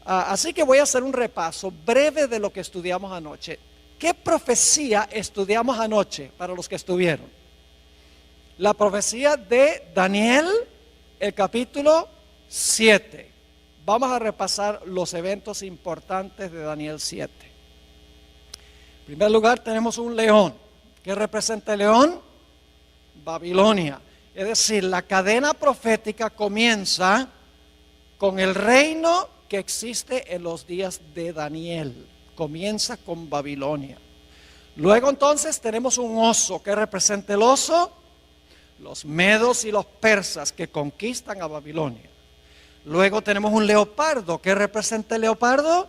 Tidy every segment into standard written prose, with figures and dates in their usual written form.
Así que voy a hacer un repaso breve de lo que estudiamos anoche. ¿Qué profecía estudiamos anoche para los que estuvieron? La profecía de Daniel, el capítulo 7. Vamos a repasar los eventos importantes de Daniel 7. En primer lugar tenemos un león. ¿Qué representa el león? Babilonia. Es decir, la cadena profética comienza con el reino que existe en los días de Daniel. Comienza con Babilonia. Luego entonces tenemos un oso. ¿Qué representa el oso? Los medos y los persas que conquistan a Babilonia. Luego tenemos un leopardo. ¿Qué representa el leopardo?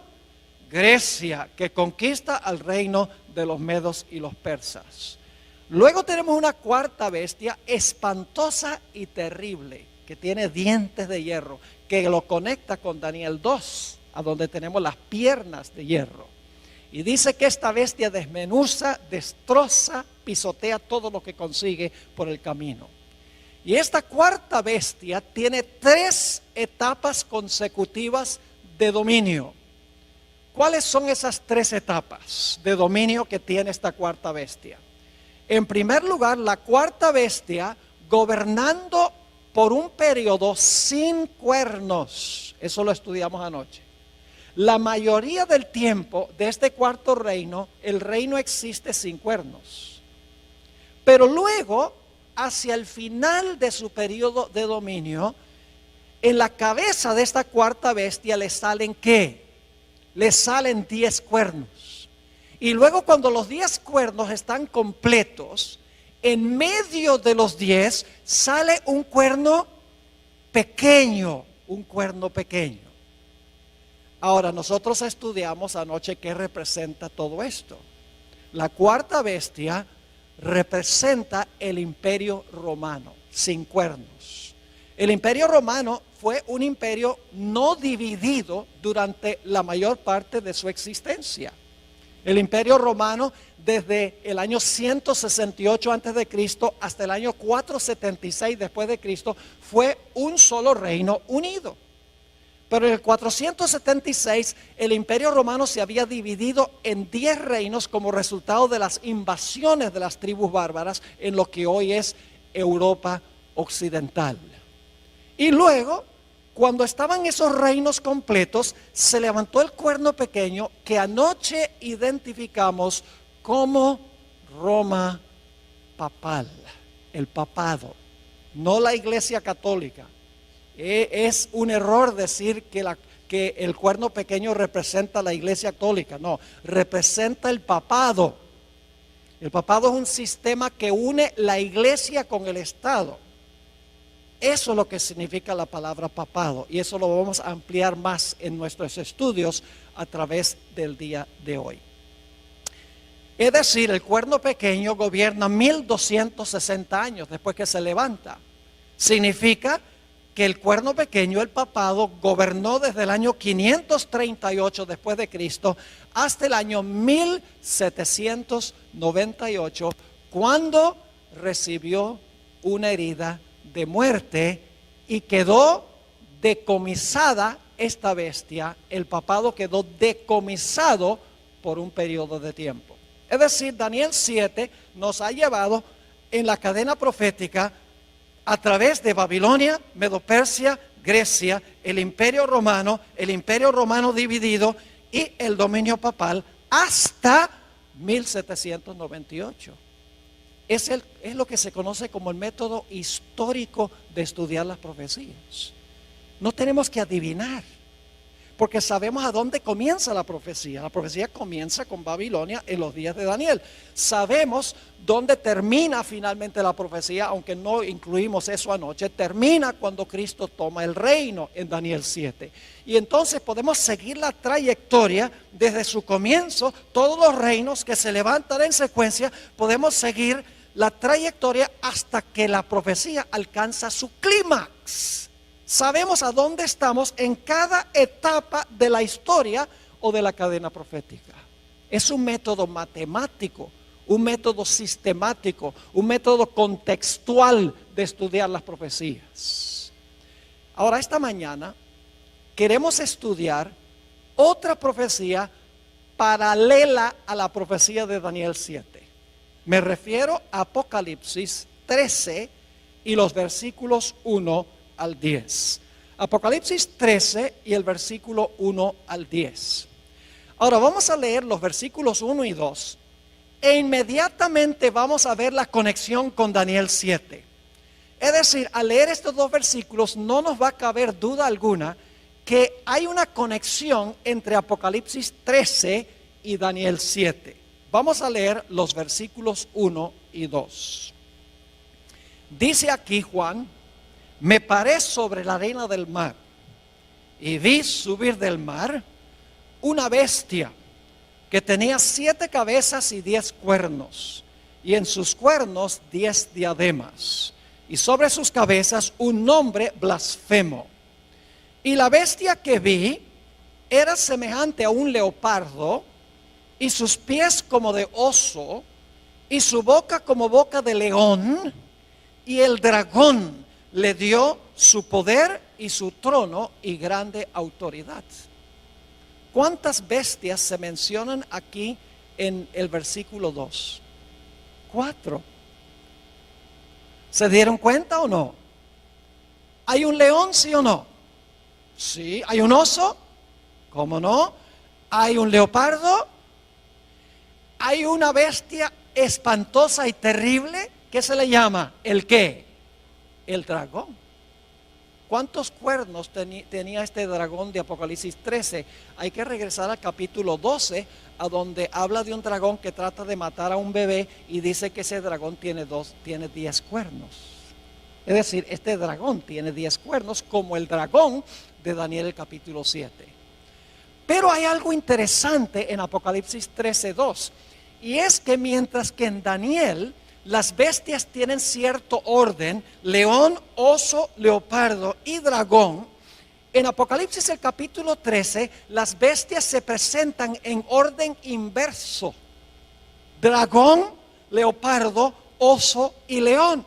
Grecia, que conquista al reino de los medos y los persas. Luego tenemos una cuarta bestia espantosa y terrible, que tiene dientes de hierro, que lo conecta con Daniel 2, a donde tenemos las piernas de hierro. Y dice que esta bestia desmenuza, destroza, pisotea todo lo que consigue por el camino. Y esta cuarta bestia tiene 3 etapas consecutivas de dominio. ¿Cuáles son esas 3 etapas de dominio que tiene esta cuarta bestia? En primer lugar, la cuarta bestia gobernando por un periodo sin cuernos. Eso lo estudiamos anoche. La mayoría del tiempo de este cuarto reino, el reino existe sin cuernos. Pero luego, hacia el final de su periodo de dominio, en la cabeza de esta cuarta bestia le salen ¿qué? Le salen 10 cuernos. Y luego cuando los 10 cuernos están completos, en medio de los 10 sale un cuerno pequeño, un cuerno pequeño. Ahora, nosotros estudiamos anoche qué representa todo esto. La cuarta bestia representa el imperio romano, sin cuernos. El imperio romano fue un imperio no dividido durante la mayor parte de su existencia. El imperio romano desde el año 168 a.C. hasta el año 476 después de Cristo fue un solo reino unido. Pero en el 476 el imperio romano se había dividido en 10 reinos como resultado de las invasiones de las tribus bárbaras en lo que hoy es Europa occidental. Y luego, cuando estaban esos reinos completos, se levantó el cuerno pequeño que anoche identificamos como Roma papal, el papado, no la iglesia católica. Es un error decir que el cuerno pequeño representa la iglesia católica, no, representa el papado. El papado es un sistema que une la iglesia con el Estado. Eso es lo que significa la palabra papado, y eso lo vamos a ampliar más en nuestros estudios a través del día de hoy. Es decir, el cuerno pequeño gobierna 1260 años después que se levanta. Significa que el cuerno pequeño, el papado, gobernó desde el año 538 después de Cristo hasta el año 1798, cuando recibió una herida de muerte y quedó decomisada esta bestia. El papado quedó decomisado por un periodo de tiempo. Es decir, Daniel 7 nos ha llevado en la cadena profética a través de Babilonia, Medo-Persia, Grecia, el imperio romano dividido y el dominio papal hasta 1798. Es lo que se conoce como el método histórico de estudiar las profecías. No tenemos que adivinar, porque sabemos a dónde comienza la profecía. La profecía comienza con Babilonia en los días de Daniel. Sabemos dónde termina finalmente la profecía, aunque no incluimos eso anoche. Termina cuando Cristo toma el reino en Daniel 7. Y entonces podemos seguir la trayectoria desde su comienzo. Todos los reinos que se levantan en secuencia, podemos seguir la trayectoria hasta que la profecía alcanza su clímax. Sabemos a dónde estamos en cada etapa de la historia o de la cadena profética. Es un método matemático, un método sistemático, un método contextual de estudiar las profecías. Ahora, esta mañana queremos estudiar otra profecía paralela a la profecía de Daniel 7. Me refiero a Apocalipsis 13 y los versículos 1 al 10. Apocalipsis 13 y el versículo 1 al 10. Ahora vamos a leer los versículos 1 y 2 e inmediatamente vamos a ver la conexión con Daniel 7. Es decir, al leer estos dos versículos no nos va a caber duda alguna que hay una conexión entre Apocalipsis 13 y Daniel 7. Vamos a leer los versículos 1 y 2. Dice aquí Juan: me paré sobre la arena del mar y vi subir del mar una bestia que tenía 7 cabezas y 10 cuernos, y en sus cuernos 10 diademas, y sobre sus cabezas un nombre blasfemo. Y la bestia que vi era semejante a un leopardo, y sus pies como de oso, y su boca como boca de león, y el dragón le dio su poder y su trono y grande autoridad. ¿Cuántas bestias se mencionan aquí en el versículo 2? 4. ¿Se dieron cuenta o no? ¿Hay un león, sí o no? Sí. ¿Hay un oso? ¿Cómo no? ¿Hay un leopardo? ¿Hay una bestia espantosa y terrible? ¿Qué se le llama? ¿El qué? El dragón. ¿Cuántos cuernos tenía este dragón de Apocalipsis 13? Hay que regresar al capítulo 12, a donde habla de un dragón que trata de matar a un bebé y dice que ese dragón tiene 10 cuernos. Es decir, este dragón tiene 10 cuernos como el dragón de Daniel el capítulo 7. Pero hay algo interesante en Apocalipsis 13:2, y es que mientras que en Daniel las bestias tienen cierto orden: león, oso, leopardo y dragón, en Apocalipsis el capítulo 13 las bestias se presentan en orden inverso: dragón, leopardo, oso y león.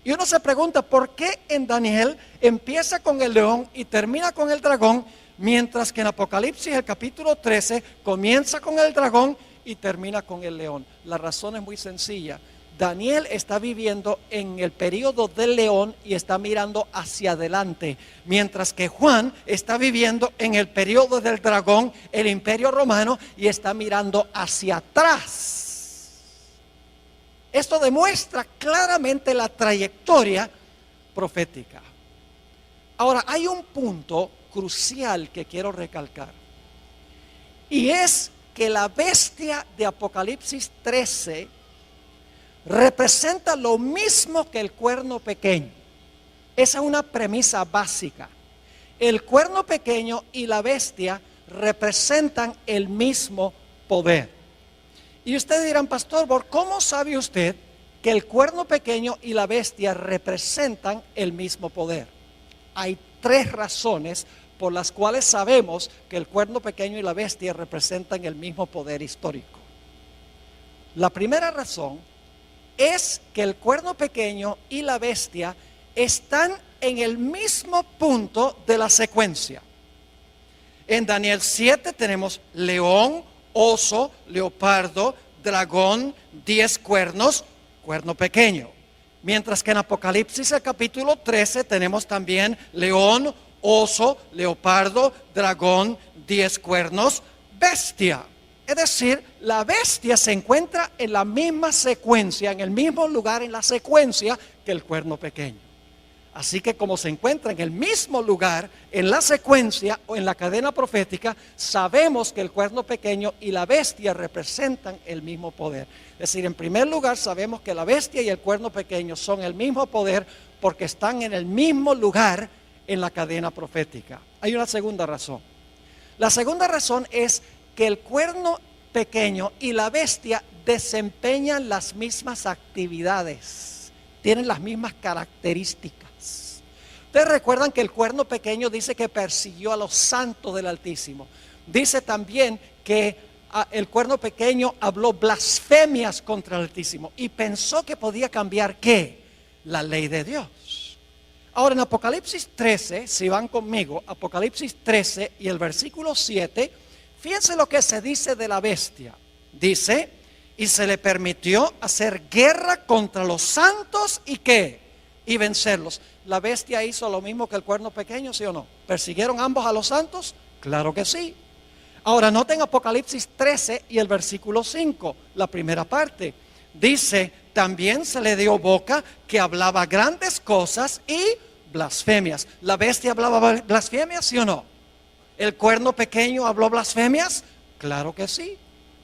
Y uno se pregunta, ¿por qué en Daniel empieza con el león y termina con el dragón, mientras que en Apocalipsis el capítulo 13 comienza con el dragón y termina con el león? La razón es muy sencilla. Daniel está viviendo en el periodo del león y está mirando hacia adelante, mientras que Juan está viviendo en el periodo del dragón, el imperio romano, y está mirando hacia atrás. Esto demuestra claramente la trayectoria profética. Ahora, hay un punto crucial que quiero recalcar, y es que la bestia de Apocalipsis 13 representa lo mismo que el cuerno pequeño. Esa es una premisa básica. El cuerno pequeño y la bestia representan el mismo poder. Y ustedes dirán, pastor, ¿cómo sabe usted que el cuerno pequeño y la bestia representan el mismo poder? Hay 3 razones por las cuales sabemos que el cuerno pequeño y la bestia representan el mismo poder histórico. La primera razón es que el cuerno pequeño y la bestia están en el mismo punto de la secuencia. En Daniel 7 tenemos león, oso, leopardo, dragón, 10 cuernos, cuerno pequeño. Mientras que en Apocalipsis el capítulo 13 tenemos también león, oso, leopardo, dragón, 10 cuernos, bestia. Es decir, la bestia se encuentra en la misma secuencia, en el mismo lugar en la secuencia que el cuerno pequeño. Así que como se encuentra en el mismo lugar en la secuencia o en la cadena profética, sabemos que el cuerno pequeño y la bestia representan el mismo poder. Es decir, en primer lugar sabemos que la bestia y el cuerno pequeño son el mismo poder porque están en el mismo lugar en la cadena profética. Hay una segunda razón. La segunda razón es que el cuerno pequeño y la bestia desempeñan las mismas actividades, tienen las mismas características. Ustedes recuerdan que el cuerno pequeño dice que persiguió a los santos del Altísimo. Dice también que el cuerno pequeño habló blasfemias contra el Altísimo y pensó que podía cambiar ¿qué? La ley de Dios. Ahora en Apocalipsis 13, si van conmigo, Apocalipsis 13 y el versículo 7, fíjense lo que se dice de la bestia. Dice, y se le permitió hacer guerra contra los santos y ¿qué? Y vencerlos. ¿La bestia hizo lo mismo que el cuerno pequeño, sí o no? ¿Persiguieron ambos a los santos? Claro que sí. Ahora noten Apocalipsis 13 y el versículo 5, la primera parte. Dice, también se le dio boca que hablaba grandes cosas y blasfemias. ¿La bestia hablaba blasfemias, sí o no? ¿El cuerno pequeño habló blasfemias? Claro que sí.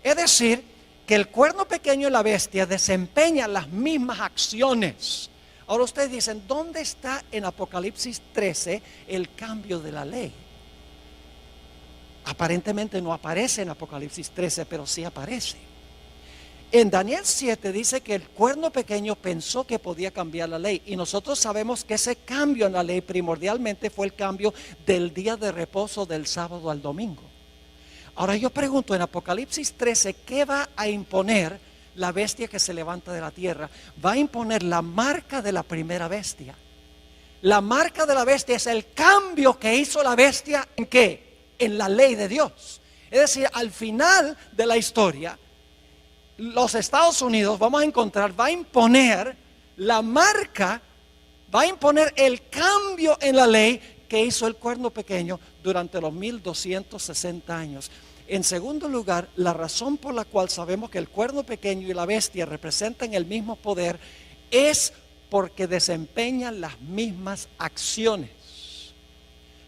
Es decir, que el cuerno pequeño y la bestia desempeñan las mismas acciones. Ahora ustedes dicen, ¿dónde está en Apocalipsis 13 el cambio de la ley? Aparentemente no aparece en Apocalipsis 13, pero sí aparece. En Daniel 7 dice que el cuerno pequeño pensó que podía cambiar la ley. Y nosotros sabemos que ese cambio en la ley primordialmente fue el cambio del día de reposo del sábado al domingo. Ahora yo pregunto, en Apocalipsis 13, ¿qué va a imponer la bestia que se levanta de la tierra? Va a imponer la marca de la primera bestia. La marca de la bestia es el cambio que hizo la bestia ¿en qué? En la ley de Dios. Es decir, al final de la historia, los Estados Unidos, vamos a encontrar, va a imponer la marca, va a imponer el cambio en la ley que hizo el cuerno pequeño durante los 1260 años. En segundo lugar, la razón por la cual sabemos que el cuerno pequeño y la bestia representan el mismo poder es porque desempeñan las mismas acciones.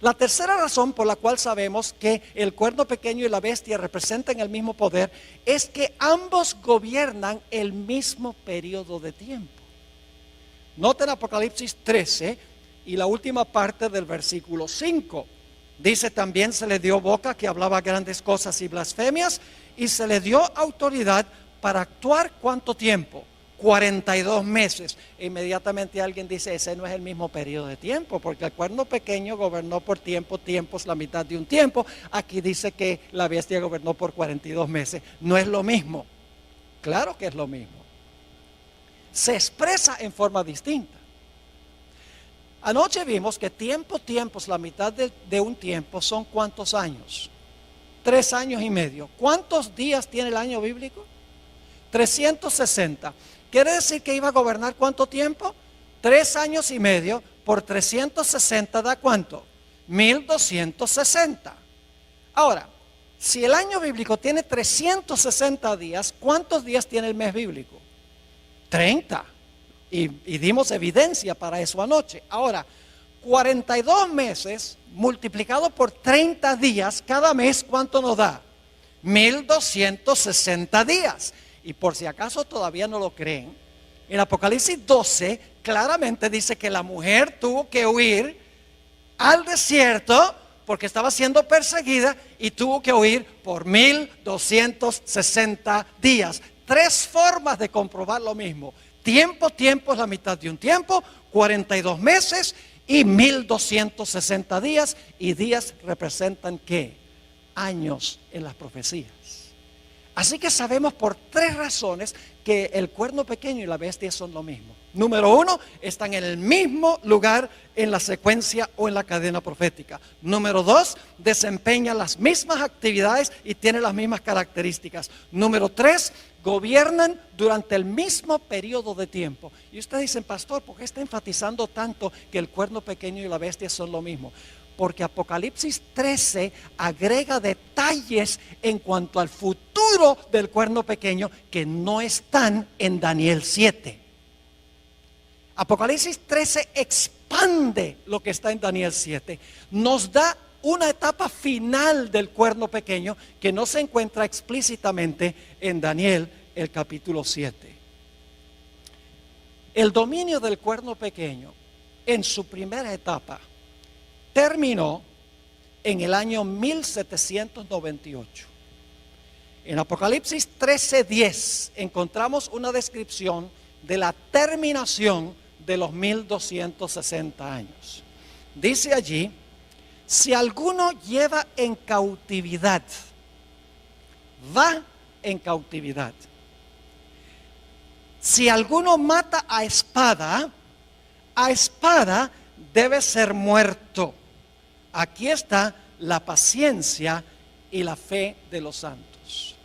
La tercera razón por la cual sabemos que el cuerno pequeño y la bestia representan el mismo poder es que ambos gobiernan el mismo periodo de tiempo. Noten Apocalipsis 13 y la última parte del versículo 5. Dice, también se le dio boca que hablaba grandes cosas y blasfemias, y se le dio autoridad para actuar ¿cuánto tiempo? 42 meses. Inmediatamente alguien dice, ese no es el mismo periodo de tiempo, porque el cuerno pequeño gobernó por tiempos, la mitad de un tiempo. Aquí dice que la bestia gobernó por 42 meses. No es lo mismo. Claro que es lo mismo. Se expresa en forma distinta. Anoche vimos que tiempos, la mitad de un tiempo son ¿cuántos años? 3 años y medio. ¿Cuántos días tiene el año bíblico? 360. ¿Quiere decir que iba a gobernar cuánto tiempo? 3 años y medio por 360 da ¿cuánto? 1260. Ahora, si el año bíblico tiene 360 días, ¿cuántos días tiene el mes bíblico? 30. Y dimos evidencia para eso anoche. Ahora, 42 meses multiplicado por 30 días, cada mes, ¿cuánto nos da? 1260 días. Y por si acaso todavía no lo creen, en Apocalipsis 12 claramente dice que la mujer tuvo que huir al desierto porque estaba siendo perseguida y tuvo que huir por 1260 días. 3 formas de comprobar lo mismo. Tiempo es la mitad de un tiempo, 42 meses y 1260 días. Y días representan ¿qué? Años en las profecías. Así que sabemos por 3 razones que el cuerno pequeño y la bestia son lo mismo. Número 1, están en el mismo lugar en la secuencia o en la cadena profética. Número 2, desempeñan las mismas actividades y tienen las mismas características. Número 3, gobiernan durante el mismo periodo de tiempo. Y ustedes dicen, pastor, ¿por qué está enfatizando tanto que el cuerno pequeño y la bestia son lo mismo? Porque Apocalipsis 13 agrega detalles en cuanto al futuro del cuerno pequeño que no están en Daniel 7. Apocalipsis 13 expande lo que está en Daniel 7. Nos da una etapa final del cuerno pequeño que no se encuentra explícitamente en Daniel el capítulo 7. El dominio del cuerno pequeño en su primera etapa terminó en el año 1798. En Apocalipsis 13:10 encontramos una descripción de la terminación de los 1260 años. Dice allí, si alguno lleva en cautividad, va en cautividad. Si alguno mata a espada debe ser muerto. Aquí está la paciencia y la fe de los santos.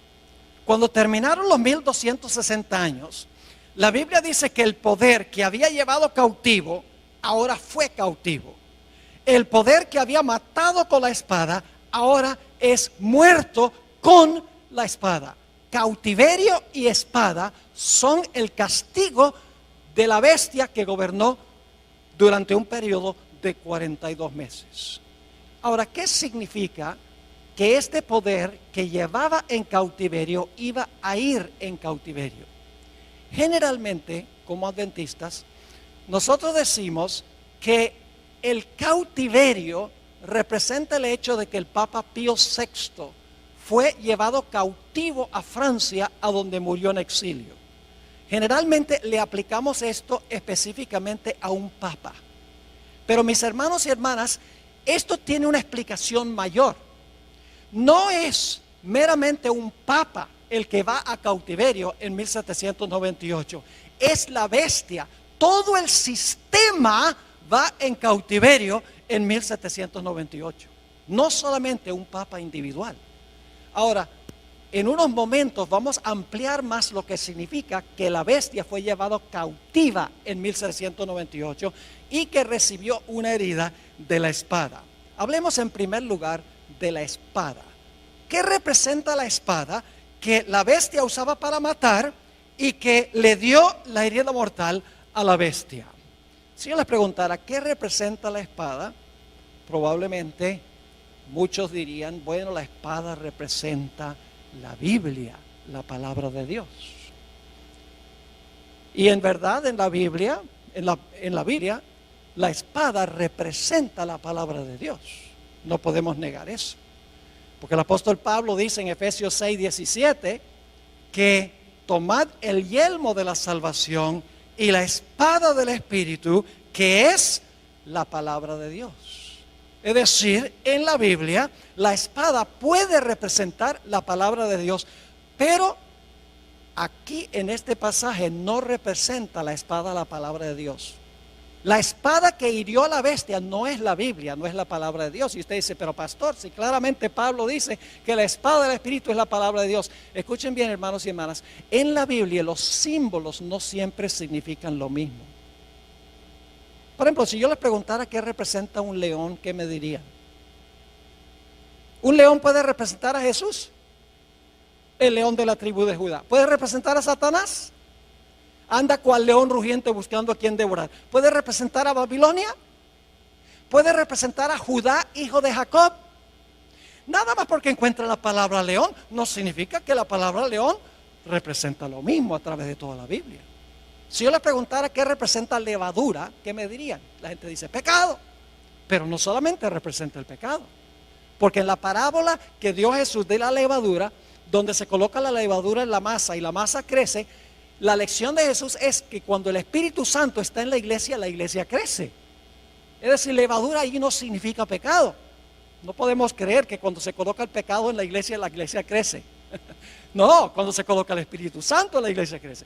Cuando terminaron los 1260 años, la Biblia dice que el poder que había llevado cautivo, ahora fue cautivo. El poder que había matado con la espada, ahora es muerto con la espada. Cautiverio y espada son el castigo de la bestia que gobernó durante un periodo de 42 meses. Ahora, ¿qué significa que este poder que llevaba en cautiverio iba a ir en cautiverio? Generalmente, como adventistas, nosotros decimos que el cautiverio representa el hecho de que el Papa Pío VI fue llevado cautivo a Francia, a donde murió en exilio. Generalmente le aplicamos esto específicamente a un papa. Pero mis hermanos y hermanas, esto tiene una explicación mayor. No es meramente un papa el que va a cautiverio en 1798. Es la bestia. Todo el sistema va en cautiverio en 1798. No solamente un papa individual. Ahora, en unos momentos vamos a ampliar más lo que significa que la bestia fue llevada cautiva en 1798 y que recibió una herida de la espada. Hablemos en primer lugar de la espada. ¿Qué representa la espada que la bestia usaba para matar y que le dio la herida mortal a la bestia? Si yo les preguntara qué representa la espada, probablemente muchos dirían, bueno, la espada representa la Biblia, la palabra de Dios. Y en verdad en la Biblia, la espada representa la palabra de Dios. No podemos negar eso. Porque el apóstol Pablo dice en Efesios 6:17 que tomad el yelmo de la salvación y la espada del Espíritu, que es la palabra de Dios. Es decir, en la Biblia la espada puede representar la palabra de Dios, pero aquí en este pasaje no representa la espada la palabra de Dios. La espada que hirió a la bestia no es la Biblia, no es la palabra de Dios. Y usted dice, pero pastor, si claramente Pablo dice que la espada del Espíritu es la palabra de Dios. Escuchen bien, hermanos y hermanas, en la Biblia los símbolos no siempre significan lo mismo. Por ejemplo, si yo les preguntara qué representa un león, ¿qué me dirían? ¿Un león puede representar a Jesús? El león de la tribu de Judá. ¿Puede representar a Satanás? Anda cual león rugiente buscando a quien devorar. ¿Puede representar a Babilonia? ¿Puede representar a Judá, hijo de Jacob? Nada más porque encuentra la palabra león, no significa que la palabra león representa lo mismo a través de toda la Biblia. Si yo les preguntara qué representa levadura, ¿qué me dirían? La gente dice pecado, pero no solamente representa el pecado, porque en la parábola que dio Jesús de la levadura, donde se coloca la levadura en la masa y la masa crece, la lección de Jesús es que cuando el Espíritu Santo está en la iglesia crece. Es decir, levadura allí no significa pecado. No podemos creer que cuando se coloca el pecado en la iglesia crece. No, cuando se coloca el Espíritu Santo la iglesia crece.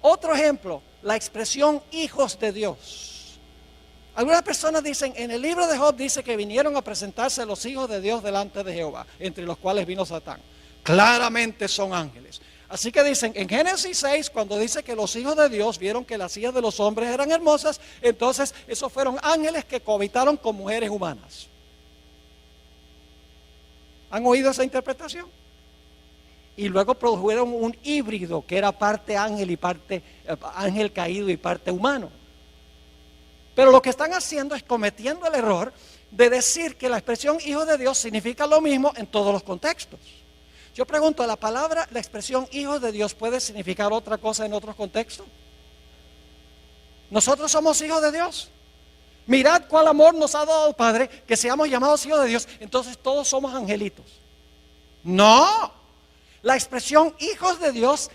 Otro ejemplo, la expresión hijos de Dios. Algunas personas dicen, en el libro de Job dice que vinieron a presentarse los hijos de Dios delante de Jehová, entre los cuales vino Satán. Claramente son ángeles. Así que dicen, en Génesis 6, cuando dice que los hijos de Dios vieron que las hijas de los hombres eran hermosas, entonces esos fueron ángeles que cohabitaron con mujeres humanas. ¿Han oído esa interpretación? Y luego produjeron un híbrido que era parte ángel y parte ángel caído y parte humano. Pero lo que están haciendo es cometiendo el error de decir que la expresión hijo de Dios significa lo mismo en todos los contextos. Yo pregunto, la expresión hijo de Dios puede significar otra cosa en otros contextos. Nosotros somos hijos de Dios. Mirad cuál amor nos ha dado el Padre, que seamos llamados hijos de Dios. Entonces todos somos angelitos. No, la expresión hijos de Dios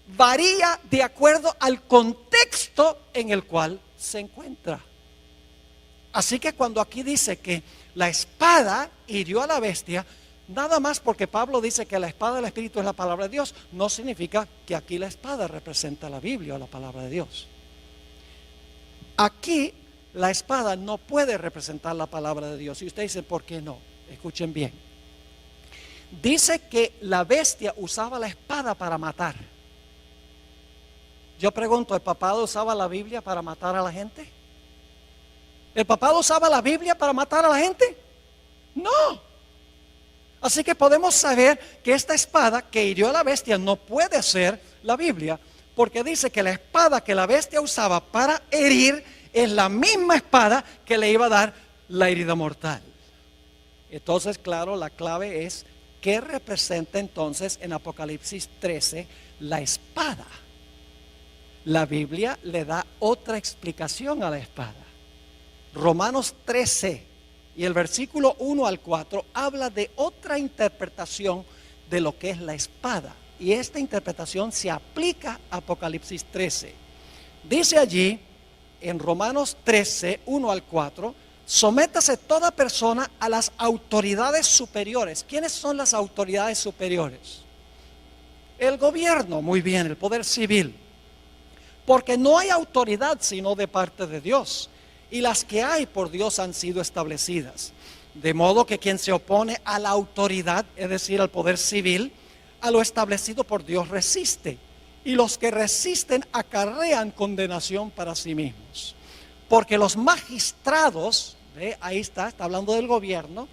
varía de acuerdo al contexto en el cual se encuentra. Así que cuando aquí dice que la espada hirió a la bestia, nada más porque Pablo dice que la espada del Espíritu es la palabra de Dios, no significa que aquí la espada representa la Biblia o la palabra de Dios. Aquí la espada no puede representar la palabra de Dios. Y usted dice, ¿por qué no? Escuchen bien. Dice que la bestia usaba la espada para matar. Yo pregunto, ¿el papado usaba la Biblia para matar a la gente? ¿El papado usaba la Biblia para matar a la gente? No. Así que podemos saber que esta espada que hirió a la bestia no puede ser la Biblia, porque dice que la espada que la bestia usaba para herir es la misma espada que le iba a dar la herida mortal. Entonces, claro, la clave es ¿qué representa entonces en Apocalipsis 13 la espada? La Biblia le da otra explicación a la espada. Romanos 13 y el versículo 1 al 4 habla de otra interpretación de lo que es la espada. Y esta interpretación se aplica a Apocalipsis 13. Dice allí en Romanos 13, 1 al 4, sométase toda persona a las autoridades superiores. ¿Quiénes son las autoridades superiores? El gobierno, muy bien, el poder civil. Porque no hay autoridad sino de parte de Dios. Y las que hay por Dios han sido establecidas. De modo que quien se opone a la autoridad, es decir, al poder civil, a lo establecido por Dios resiste. Y los que resisten acarrean condenación para sí mismos. Porque los magistrados, ahí está hablando del gobierno,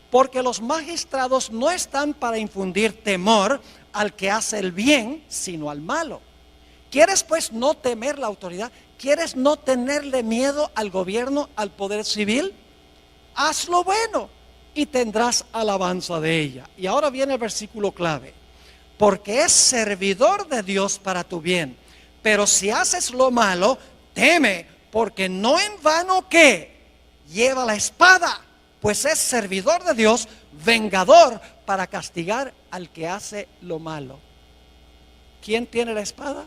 porque los magistrados no están para infundir temor al que hace el bien, sino al malo. ¿Quieres pues no temer la autoridad? ¿Quieres no tenerle miedo al gobierno, al poder civil? Haz lo bueno y tendrás alabanza de ella. Y ahora viene el versículo clave. Porque es servidor de Dios para tu bien. Pero si haces lo malo, teme, porque no en vano que lleva la espada, pues es servidor de Dios, vengador para castigar al que hace lo malo. ¿Quién tiene la espada?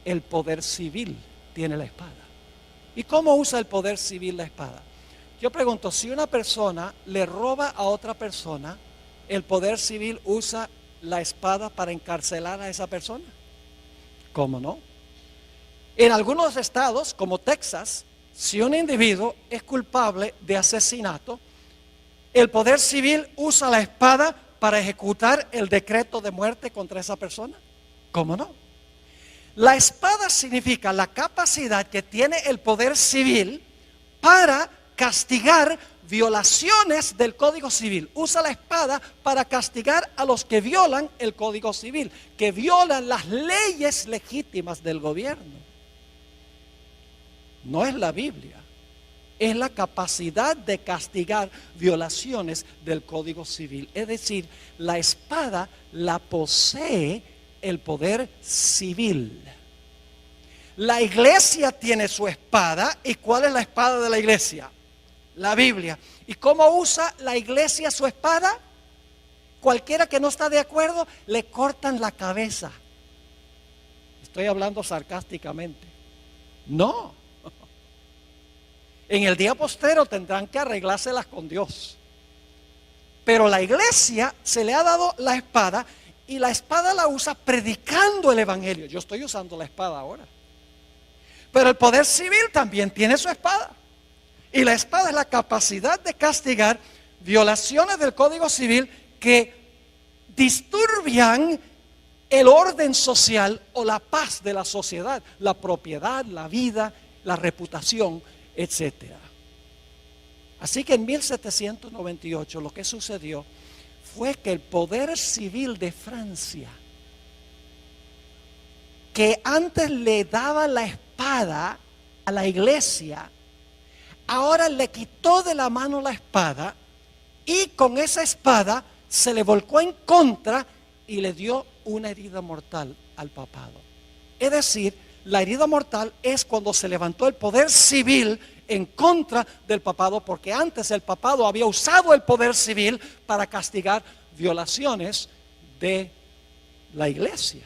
El poder civil tiene la espada. ¿Y cómo usa el poder civil la espada? Yo pregunto, si una persona le roba a otra persona, ¿el poder civil usa la espada para encarcelar a esa persona? ¿Cómo no? En algunos estados, como Texas, si un individuo es culpable de asesinato, el poder civil usa la espada para ejecutar el decreto de muerte contra esa persona. ¿Cómo no? La espada significa la capacidad que tiene el poder civil para castigar violaciones del Código Civil. Usa la espada para castigar a los que violan el Código Civil, que violan las leyes legítimas del gobierno. No es la Biblia, es la capacidad de castigar violaciones del Código Civil. Es decir, la espada la posee el poder civil. La iglesia tiene su espada. ¿Y cuál es la espada de la iglesia? La Biblia. ¿Y cómo usa la iglesia su espada? Cualquiera que no está de acuerdo, le cortan la cabeza. Estoy hablando sarcásticamente. No. En el día postrero tendrán que arreglárselas con Dios. Pero la iglesia se le ha dado la espada, y la espada la usa predicando el evangelio. Yo estoy usando la espada ahora. Pero el poder civil también tiene su espada. Y la espada es la capacidad de castigar violaciones del Código Civil que disturbian el orden social o la paz de la sociedad, la propiedad, la vida, la reputación, etcétera. Así que en 1798 lo que sucedió fue que el poder civil de Francia, que antes le daba la espada a la iglesia, ahora le quitó de la mano la espada y con esa espada se le volcó en contra y le dio una herida mortal al papado. Es decir, la herida mortal es cuando se levantó el poder civil en contra del papado, porque antes el papado había usado el poder civil para castigar violaciones de la iglesia.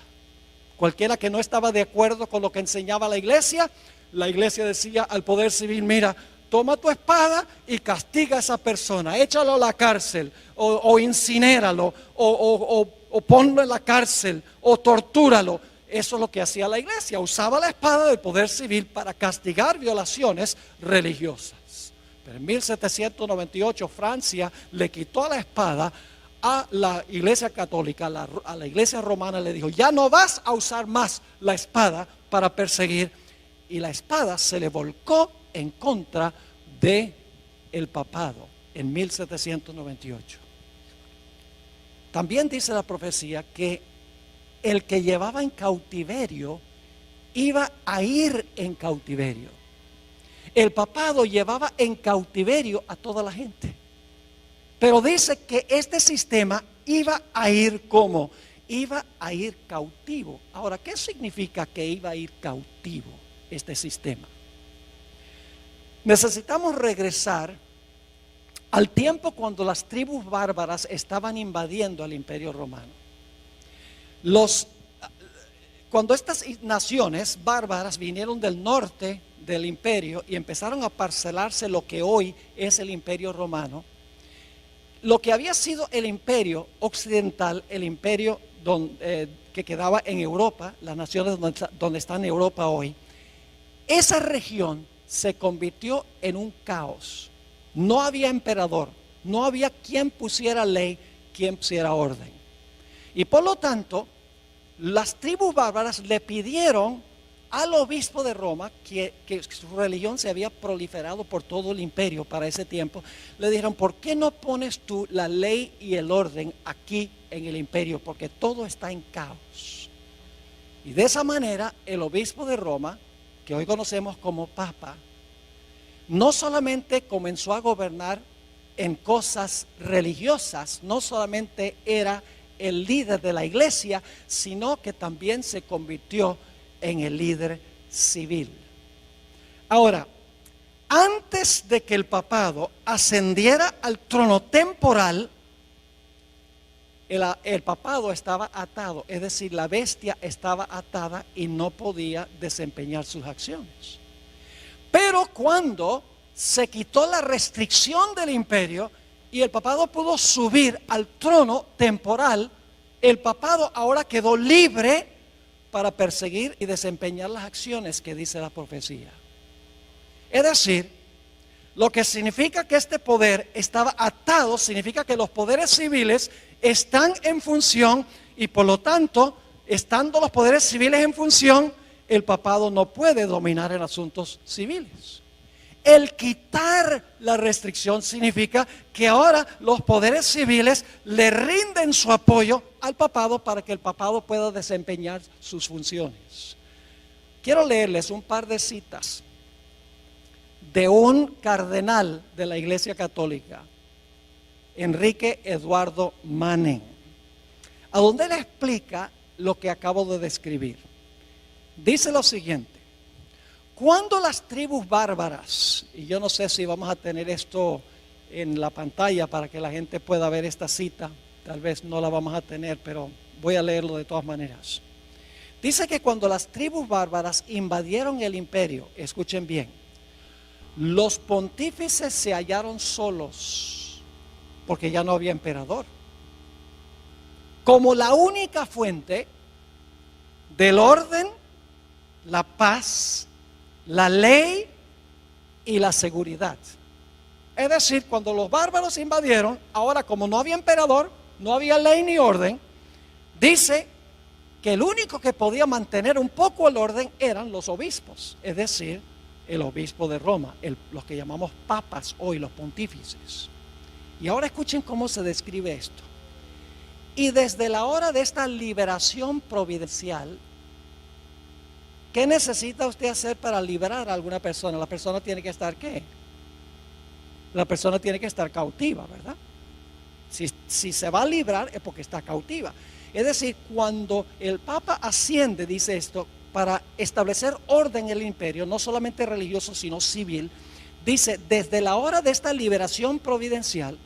Cualquiera que no estaba de acuerdo con lo que enseñaba la iglesia decía al poder civil: mira, toma tu espada y castiga a esa persona, échalo a la cárcel, o incinéralo, o ponlo en la cárcel, o tortúralo. eso es lo que hacía la iglesia, usaba la espada del poder civil para castigar violaciones religiosas. Pero en 1798 Francia le quitó la espada a la iglesia católica, a la iglesia romana, le dijo: ya no vas a usar más la espada para perseguir. Y la espada se le volcó en contra de el papado en 1798. También dice la profecía que el que llevaba en cautiverio iba a ir en cautiverio. El papado llevaba en cautiverio a toda la gente. Pero dice que este sistema iba a ir como, iba a ir cautivo. Ahora, ¿qué significa que iba a ir cautivo este sistema? Necesitamos regresar al tiempo cuando las tribus bárbaras estaban invadiendo al Imperio Romano. Cuando estas naciones bárbaras vinieron del norte del imperio y empezaron a parcelarse lo que hoy es el Imperio Romano, lo que había sido el imperio occidental, el imperio que quedaba en Europa, las naciones donde está en Europa hoy, esa región se convirtió en un caos. No había emperador, no había quien pusiera ley, quien pusiera orden. Y por lo tanto, las tribus bárbaras le pidieron al obispo de Roma, que su religión se había proliferado por todo el imperio para ese tiempo, le dijeron: ¿por qué no pones tú la ley y el orden aquí en el imperio? Porque todo está en caos. Y de esa manera el obispo de Roma, que hoy conocemos como Papa, no solamente comenzó a gobernar en cosas religiosas, no solamente era el líder de la iglesia, sino que también se convirtió en el líder civil. Ahora, antes de que el papado ascendiera al trono temporal, el papado estaba atado, es decir, la bestia estaba atada y no podía desempeñar sus acciones. Pero cuando se quitó la restricción del imperio y el papado pudo subir al trono temporal, el papado ahora quedó libre para perseguir y desempeñar las acciones que dice la profecía. Es decir, lo que significa que este poder estaba atado, significa que los poderes civiles están en función y por lo tanto, estando los poderes civiles en función, el papado no puede dominar en asuntos civiles. El quitar la restricción significa que ahora los poderes civiles le rinden su apoyo al papado para que el papado pueda desempeñar sus funciones. Quiero leerles un par de citas de un cardenal de la Iglesia Católica, Enrique Eduardo Manning, a donde él explica lo que acabo de describir. Dice lo siguiente: cuando las tribus bárbaras, y yo no sé si vamos a tener esto en la pantalla para que la gente pueda ver esta cita, tal vez no la vamos a tener, pero voy a leerlo de todas maneras. Dice que cuando las tribus bárbaras invadieron el imperio, escuchen bien, los pontífices se hallaron solos porque ya no había emperador. Como la única fuente del orden, la paz, la ley y la seguridad. Es decir, cuando los bárbaros invadieron, ahora como no había emperador, no había ley ni orden, dice que el único que podía mantener un poco el orden eran los obispos, es decir, el obispo de Roma, los que llamamos papas hoy, los pontífices. Y ahora escuchen cómo se describe esto. Y desde la hora de esta liberación providencial, ¿qué necesita usted hacer para liberar a alguna persona? La persona tiene que estar ¿qué? La persona tiene que estar cautiva, ¿verdad? Si se va a librar es porque está cautiva. Es decir, cuando el Papa asciende, dice esto, para establecer orden en el imperio, no solamente religioso, sino civil, dice, desde la hora de esta liberación providencial,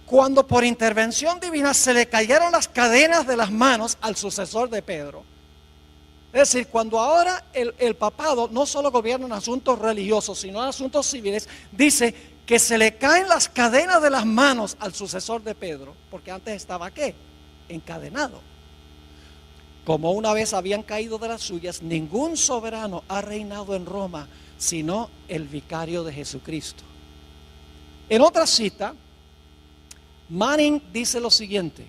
cuando por intervención divina se le cayeron las cadenas de las manos al sucesor de Pedro. Es decir, cuando ahora el papado no solo gobierna en asuntos religiosos, sino en asuntos civiles, dice que se le caen las cadenas de las manos al sucesor de Pedro, porque antes estaba ¿qué? Encadenado. Como una vez habían caído de las suyas, ningún soberano ha reinado en Roma, sino el vicario de Jesucristo. En otra cita, Manning dice lo siguiente: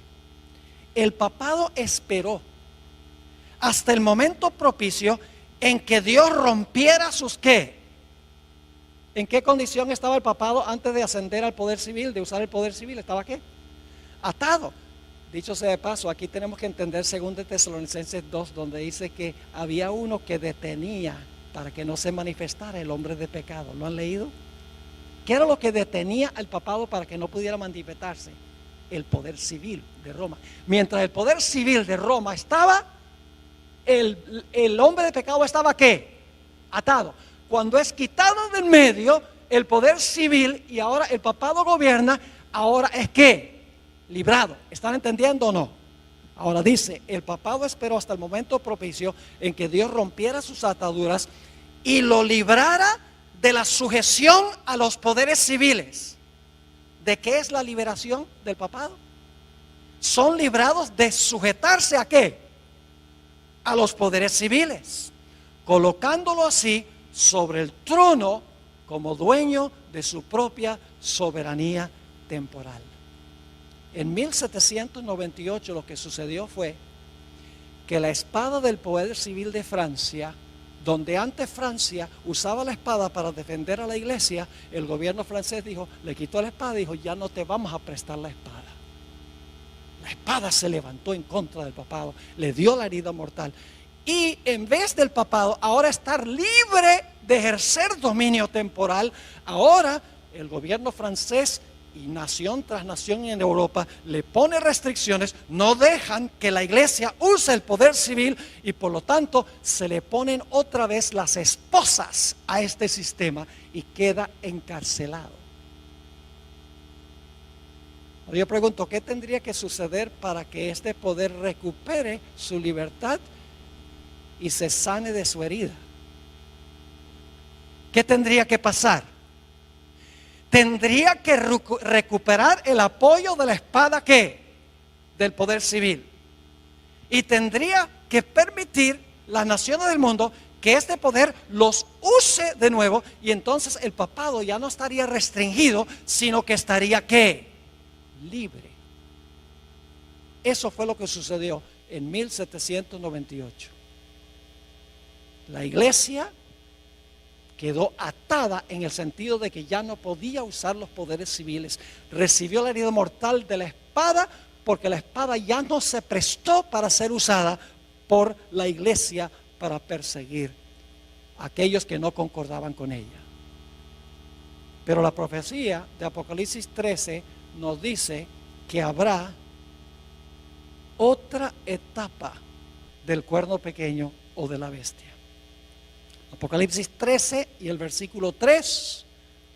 el papado esperó hasta el momento propicio en que Dios rompiera sus ¿qué? ¿En qué condición estaba el papado antes de ascender al poder civil, de usar el poder civil? ¿Estaba qué? Atado. Dicho sea de paso, aquí tenemos que entender 2 Tesalonicenses 2, donde dice que había uno que detenía para que no se manifestara el hombre de pecado. ¿Lo han leído? ¿Qué era lo que detenía al papado para que no pudiera manifestarse? El poder civil de Roma. Mientras el poder civil de Roma estaba, el hombre de pecado estaba ¿qué? Atado. Cuando es quitado del medio el poder civil y ahora el papado gobierna, ahora es ¿qué? Librado. ¿Están entendiendo o no? Ahora dice, el papado esperó hasta el momento propicio en que Dios rompiera sus ataduras y lo librara de la sujeción a los poderes civiles. ¿De qué es la liberación del papado? Son librados de sujetarse ¿a qué? A los poderes civiles, colocándolo así sobre el trono como dueño de su propia soberanía temporal. En 1798 lo que sucedió fue que la espada del poder civil de Francia, donde antes Francia usaba la espada para defender a la iglesia, el gobierno francés dijo, le quitó la espada y dijo, ya no te vamos a prestar la espada. La espada se levantó en contra del papado, le dio la herida mortal. Y en vez del papado ahora estar libre de ejercer dominio temporal, ahora el gobierno francés y nación tras nación en Europa le pone restricciones, no dejan que la iglesia use el poder civil y por lo tanto se le ponen otra vez las esposas a este sistema y queda encarcelado. Yo pregunto, ¿qué tendría que suceder para que este poder recupere su libertad y se sane de su herida? ¿Qué tendría que pasar? Tendría que recuperar el apoyo de la espada ¿qué? Del poder civil. Y tendría que permitir las naciones del mundo que este poder los use de nuevo, y entonces el papado ya no estaría restringido, sino que estaría ¿qué? Libre. Eso fue lo que sucedió en 1798. La iglesia quedó atada en el sentido de que ya no podía usar los poderes civiles. Recibió la herida mortal de la espada porque la espada ya no se prestó para ser usada por la iglesia para perseguir a aquellos que no concordaban con ella. Pero la profecía de Apocalipsis 13 nos dice que habrá otra etapa del cuerno pequeño o de la bestia. Apocalipsis 13 y el versículo 3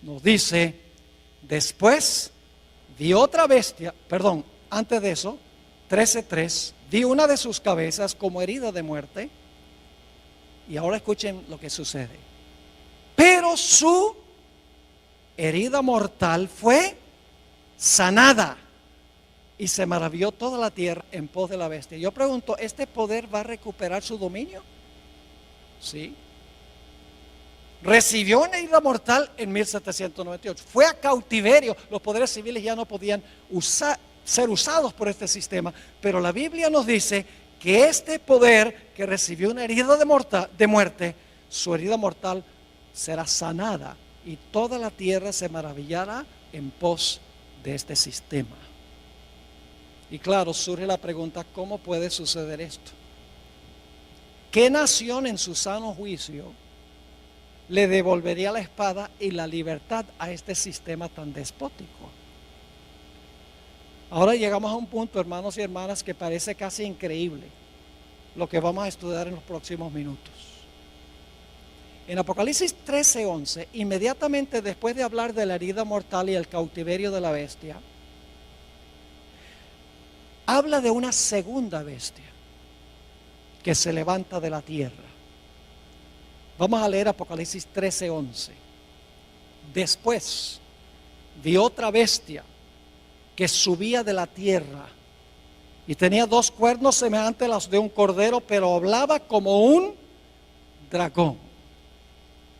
nos dice, después vi otra bestia, antes de eso, 13:3, vi una de sus cabezas como herida de muerte, y ahora escuchen lo que sucede, pero su herida mortal fue sanada, y se maravilló toda la tierra en pos de la bestia. Yo pregunto, ¿este poder va a recuperar su dominio? Sí. Recibió una herida mortal en 1798. Fue a cautiverio. Los poderes civiles ya no podían ser usados por este sistema. Pero la Biblia nos dice que este poder que recibió una herida de muerte, su herida mortal será sanada. Y toda la tierra se maravillará en pos de este sistema. Y claro, surge la pregunta, ¿cómo puede suceder esto? ¿Qué nación en su sano juicio le devolvería la espada y la libertad a este sistema tan despótico? Ahora llegamos a un punto, hermanos y hermanas, que parece casi increíble lo que vamos a estudiar en los próximos minutos. En Apocalipsis 13:11, inmediatamente después de hablar de la herida mortal y el cautiverio de la bestia, habla de una segunda bestia que se levanta de la tierra. Vamos a leer Apocalipsis 13:11. Después vi otra bestia que subía de la tierra Y tenía 2 cuernos semejantes a los de un cordero, pero hablaba como un dragón.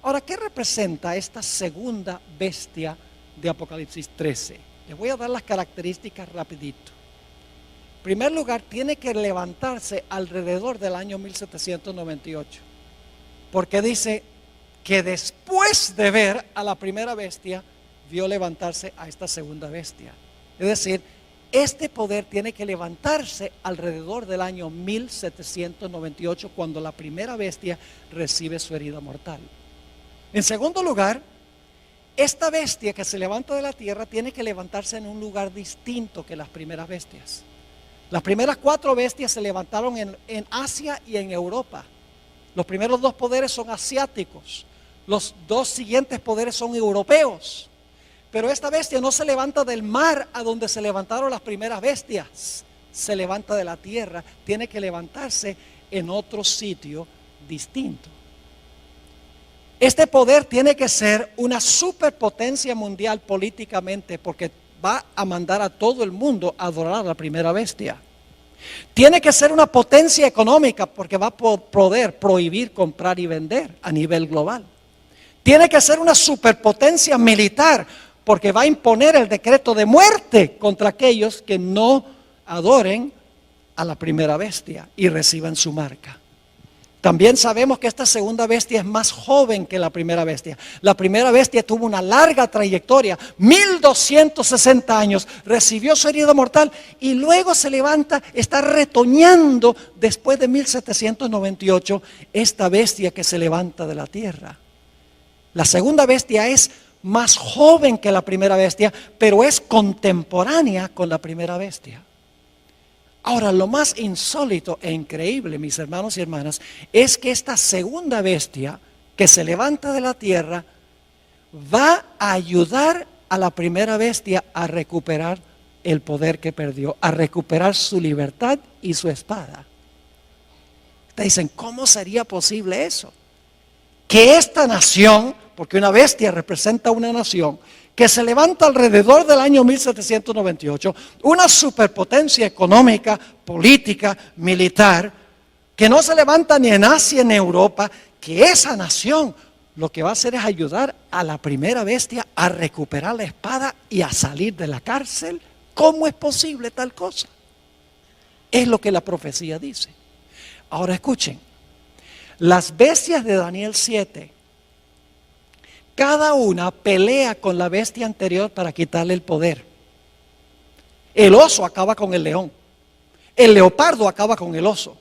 Ahora, ¿qué representa esta segunda bestia de Apocalipsis 13? Les voy a dar las características rapidito. En primer lugar, tiene que levantarse alrededor del año 1798. Porque dice que después de ver a la primera bestia, vio levantarse a esta segunda bestia. Es decir, este poder tiene que levantarse alrededor del año 1798, cuando la primera bestia recibe su herida mortal. En segundo lugar, esta bestia que se levanta de la tierra tiene que levantarse en un lugar distinto que las primeras bestias. Las primeras 4 bestias se levantaron en Asia y en Europa. Los primeros 2 poderes son asiáticos. Los 2 siguientes poderes son europeos. Pero esta bestia no se levanta del mar a donde se levantaron las primeras bestias. Se levanta de la tierra. Tiene que levantarse en otro sitio distinto. Este poder tiene que ser una superpotencia mundial políticamente, porque va a mandar a todo el mundo a adorar a la primera bestia. Tiene que ser una potencia económica, porque va a poder prohibir comprar y vender a nivel global. Tiene que ser una superpotencia militar, porque va a imponer el decreto de muerte contra aquellos que no adoren a la primera bestia y reciban su marca. También sabemos que esta segunda bestia es más joven que la primera bestia. La primera bestia tuvo una larga trayectoria, 1260 años, recibió su herida mortal y luego se levanta, está retoñando después de 1798, esta bestia que se levanta de la tierra. La segunda bestia es más joven que la primera bestia, pero es contemporánea con la primera bestia. Ahora, lo más insólito e increíble, mis hermanos y hermanas, es que esta segunda bestia que se levanta de la tierra va a ayudar a la primera bestia a recuperar el poder que perdió, a recuperar su libertad y su espada. Ustedes dicen, ¿cómo sería posible eso? Que esta nación, porque una bestia representa una nación, que se levanta alrededor del año 1798, una superpotencia económica, política, militar, que no se levanta ni en Asia ni en Europa, que esa nación lo que va a hacer es ayudar a la primera bestia a recuperar la espada y a salir de la cárcel. ¿Cómo es posible tal cosa? Es lo que la profecía dice. Ahora escuchen, las bestias de Daniel 7, cada una pelea con la bestia anterior para quitarle el poder. El oso acaba con el león. El leopardo acaba con el oso.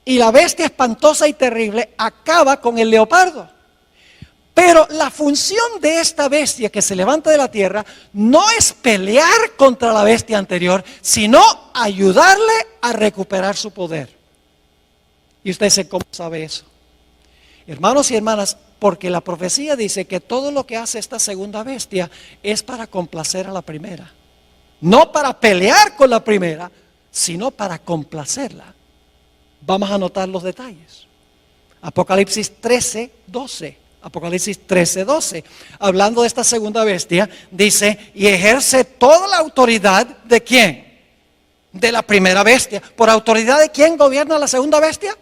Y la bestia espantosa y terrible acaba con el leopardo. Pero la función de esta bestia que se levanta de la tierra no es pelear contra la bestia anterior, sino ayudarle a recuperar su poder. Y usted dice, ¿cómo sabe eso? Hermanos y hermanas, porque la profecía dice que todo lo que hace esta segunda bestia es para complacer a la primera. No para pelear con la primera, sino para complacerla. Vamos a notar los detalles. Apocalipsis 13, 12. Apocalipsis 13, 12. Hablando de esta segunda bestia, dice, y ejerce toda la autoridad ¿de quién? De la primera bestia. ¿Por autoridad de quién gobierna la segunda bestia?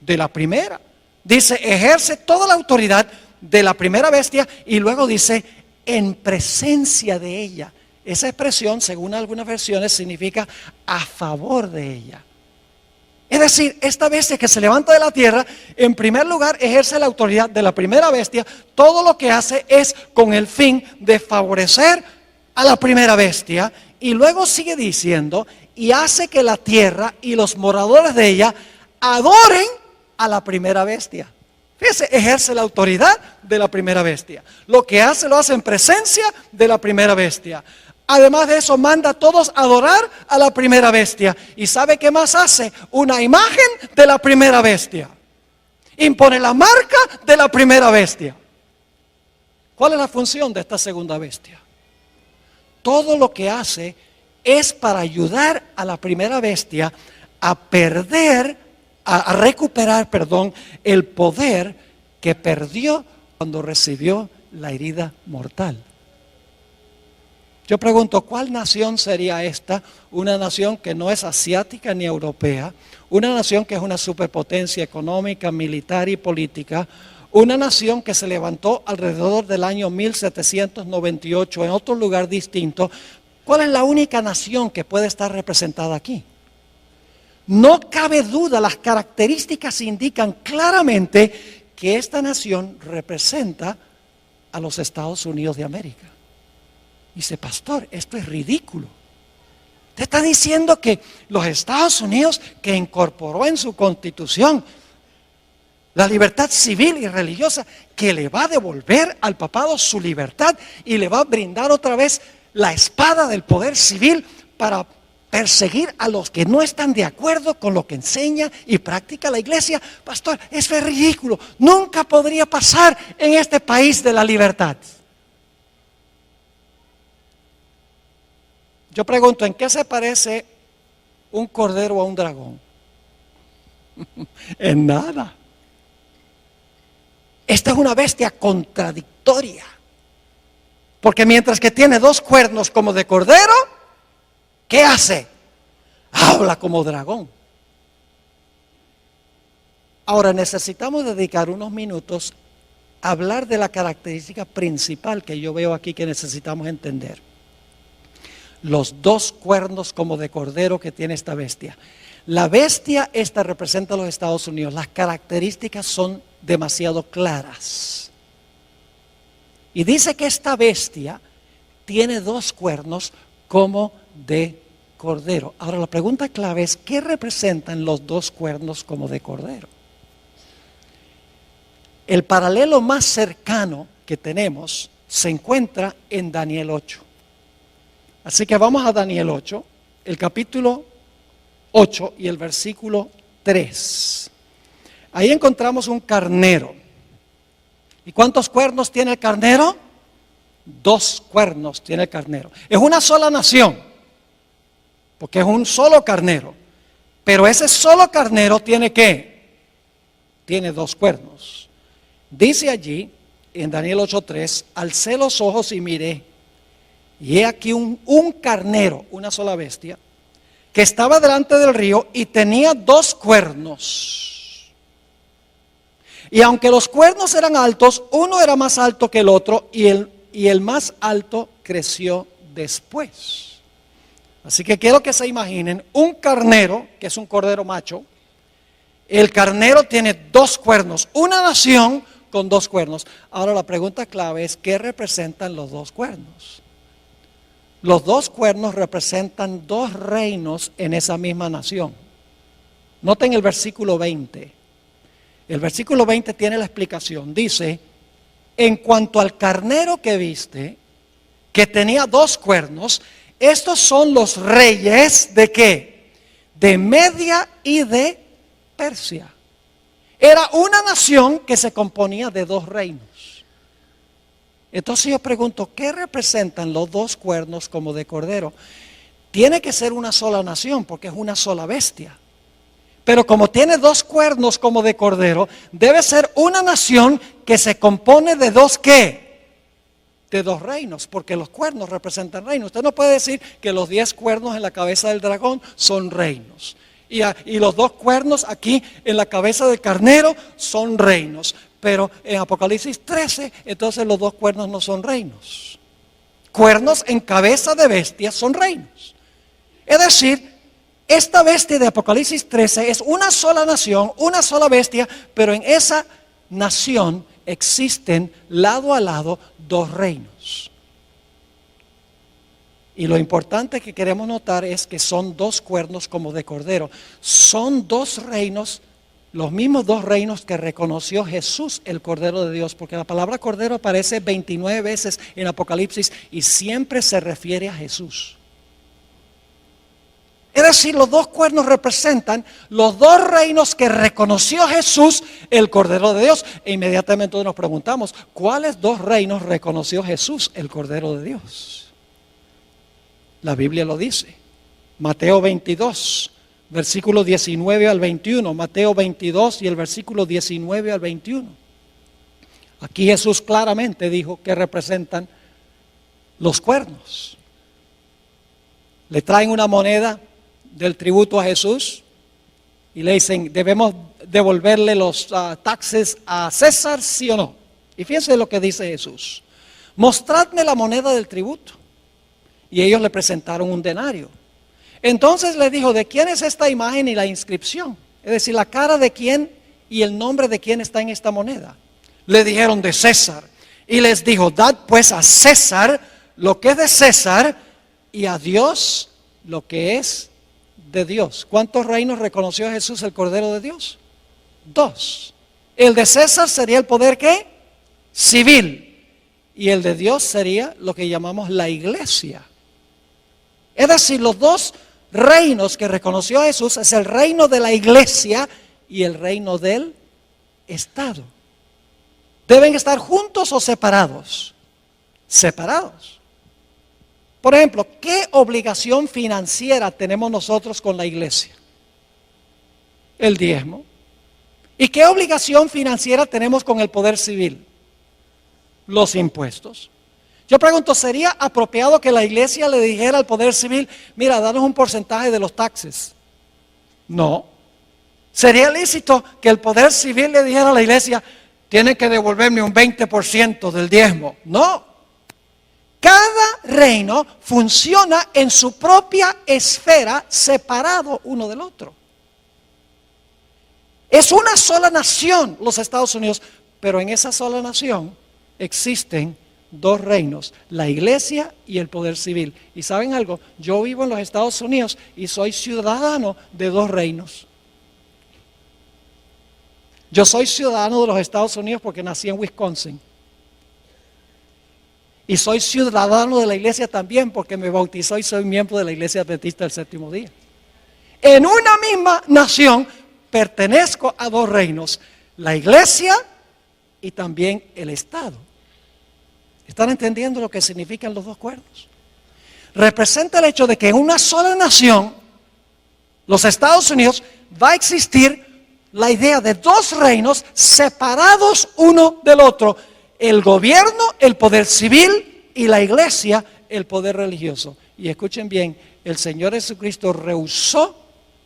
De la primera. Dice, ejerce toda la autoridad de la primera bestia y luego dice, en presencia de ella. Esa expresión, según algunas versiones, significa a favor de ella. Es decir, esta bestia que se levanta de la tierra, en primer lugar, ejerce la autoridad de la primera bestia. Todo lo que hace es con el fin de favorecer a la primera bestia. Y luego sigue diciendo, y hace que la tierra y los moradores de ella adoren a la primera bestia. Fíjese, ejerce la autoridad de la primera bestia. Lo que hace, lo hace en presencia de la primera bestia. Además de eso, manda a todos a adorar a la primera bestia. ¿Y sabe qué más hace? Una imagen de la primera bestia. Impone la marca de la primera bestia. ¿Cuál es la función de esta segunda bestia? Todo lo que hace es para ayudar a la primera bestia a recuperar el poder que perdió cuando recibió la herida mortal. Yo pregunto, ¿cuál nación sería esta? Una nación que no es asiática ni europea, una nación que es una superpotencia económica, militar y política, una nación que se levantó alrededor del año 1798 en otro lugar distinto. ¿Cuál es la única nación que puede estar representada aquí? No cabe duda, las características indican claramente que esta nación representa a los Estados Unidos de América. Dice, pastor, esto es ridículo. Usted está diciendo que los Estados Unidos, que incorporó en su constitución la libertad civil y religiosa, que le va a devolver al papado su libertad y le va a brindar otra vez la espada del poder civil para perseguir a los que no están de acuerdo con lo que enseña y practica la iglesia. Pastor, eso es ridículo. Nunca podría pasar en este país de la libertad. Yo pregunto, ¿en qué se parece un cordero a un dragón? En nada. Esta es una bestia contradictoria. Porque mientras que tiene dos cuernos como de cordero, ¿qué hace? Habla como dragón. Ahora necesitamos dedicar unos minutos a hablar de la característica principal que yo veo aquí que necesitamos entender. Los dos cuernos como de cordero que tiene esta bestia. La bestia esta representa a los Estados Unidos. Las características son demasiado claras. Y dice que esta bestia tiene dos cuernos como de cordero. Ahora la pregunta clave es, ¿qué representan los dos cuernos como de cordero? El paralelo más cercano que tenemos se encuentra en Daniel 8. Así que vamos a Daniel 8, el capítulo 8 y el versículo 3. Ahí encontramos un carnero. ¿Y cuántos cuernos tiene el carnero? Dos cuernos tiene el carnero. Es una sola nación, porque es un solo carnero. Pero ese solo carnero tiene ¿qué? Tiene dos cuernos. Dice allí, en Daniel 8:3, alcé los ojos y miré. Y he aquí un carnero, una sola bestia, que estaba delante del río y tenía dos cuernos. Y aunque los cuernos eran altos, uno era más alto que el otro y el más alto creció después. Así que quiero que se imaginen un carnero, que es un cordero macho. El carnero tiene dos cuernos, una nación con dos cuernos. Ahora la pregunta clave es, ¿qué representan los dos cuernos? Los dos cuernos representan dos reinos en esa misma nación. Noten el versículo 20. El versículo 20 tiene la explicación. Dice, en cuanto al carnero que viste, que tenía dos cuernos, estos son los reyes ¿de qué? De Media y de Persia. Era una nación que se componía de dos reinos. Entonces yo pregunto, ¿qué representan los dos cuernos como de cordero? Tiene que ser una sola nación porque es una sola bestia. Pero como tiene dos cuernos como de cordero, debe ser una nación que se compone de dos ¿qué? De dos reinos, porque los cuernos representan reinos. Usted no puede decir que los 10 cuernos en la cabeza del dragón son reinos. Y los dos cuernos aquí en la cabeza del carnero son reinos. Pero en Apocalipsis 13, entonces los dos cuernos no son reinos. Cuernos en cabeza de bestia son reinos. Es decir, esta bestia de Apocalipsis 13 es una sola nación, una sola bestia, pero en esa nación existen lado a lado dos reinos. Y lo importante que queremos notar es que son dos cuernos como de cordero. Son dos reinos, los mismos dos reinos que reconoció Jesús, el Cordero de Dios, porque la palabra cordero aparece 29 veces en Apocalipsis y siempre se refiere a Jesús. Es decir, los dos cuernos representan los dos reinos que reconoció Jesús, el Cordero de Dios. E inmediatamente nos preguntamos, ¿cuáles dos reinos reconoció Jesús, el Cordero de Dios? La Biblia lo dice. Mateo 22, versículo 19 al 21. Mateo 22 y el versículo 19 al 21. Aquí Jesús claramente dijo que representan los cuernos. le traen una moneda del tributo a Jesús y le dicen, ¿debemos devolverle los taxes a César, sí o no? Y fíjense lo que dice Jesús: mostradme la moneda del tributo. Y ellos le presentaron un denario. Entonces le dijo, ¿de quién es esta imagen y la inscripción? Es decir, la cara de quién y el nombre de quién está en esta moneda. Le dijeron, de César. Y les dijo, dad pues a César lo que es de César y a Dios lo que es de Dios. ¿Cuántos reinos reconoció Jesús el Cordero de Dios? 2. El de César sería el poder, ¿qué? Civil. Y el de Dios sería lo que llamamos la iglesia. Es decir, los 2 reinos que reconoció Jesús es el reino de la iglesia y el reino del Estado. ¿Deben estar juntos o separados? Separados. Por ejemplo, ¿qué obligación financiera tenemos nosotros con la iglesia? El diezmo. ¿Y qué obligación financiera tenemos con el poder civil? Los impuestos. Yo pregunto, ¿sería apropiado que la iglesia le dijera al poder civil, mira, danos un porcentaje de los taxes? No. ¿Sería lícito que el poder civil le dijera a la iglesia, tienen que devolverme un 20% del diezmo? No. Cada reino funciona en su propia esfera, separado uno del otro. Es una sola nación, los Estados Unidos, pero en esa sola nación existen 2 reinos, la iglesia y el poder civil. ¿Y saben algo? Yo vivo en los Estados Unidos y soy ciudadano de 2 reinos. Yo soy ciudadano de los Estados Unidos porque nací en Wisconsin. Y soy ciudadano de la iglesia también porque me bautizó y soy miembro de la Iglesia Adventista del Séptimo Día. En una misma nación pertenezco a 2 reinos, la iglesia y también el Estado. ¿Están entendiendo lo que significan los 2 cuernos? Representa el hecho de que en una sola nación, los Estados Unidos, va a existir la idea de 2 reinos separados uno del otro. El gobierno, el poder civil, y la iglesia, el poder religioso. Y escuchen bien, el Señor Jesucristo rehusó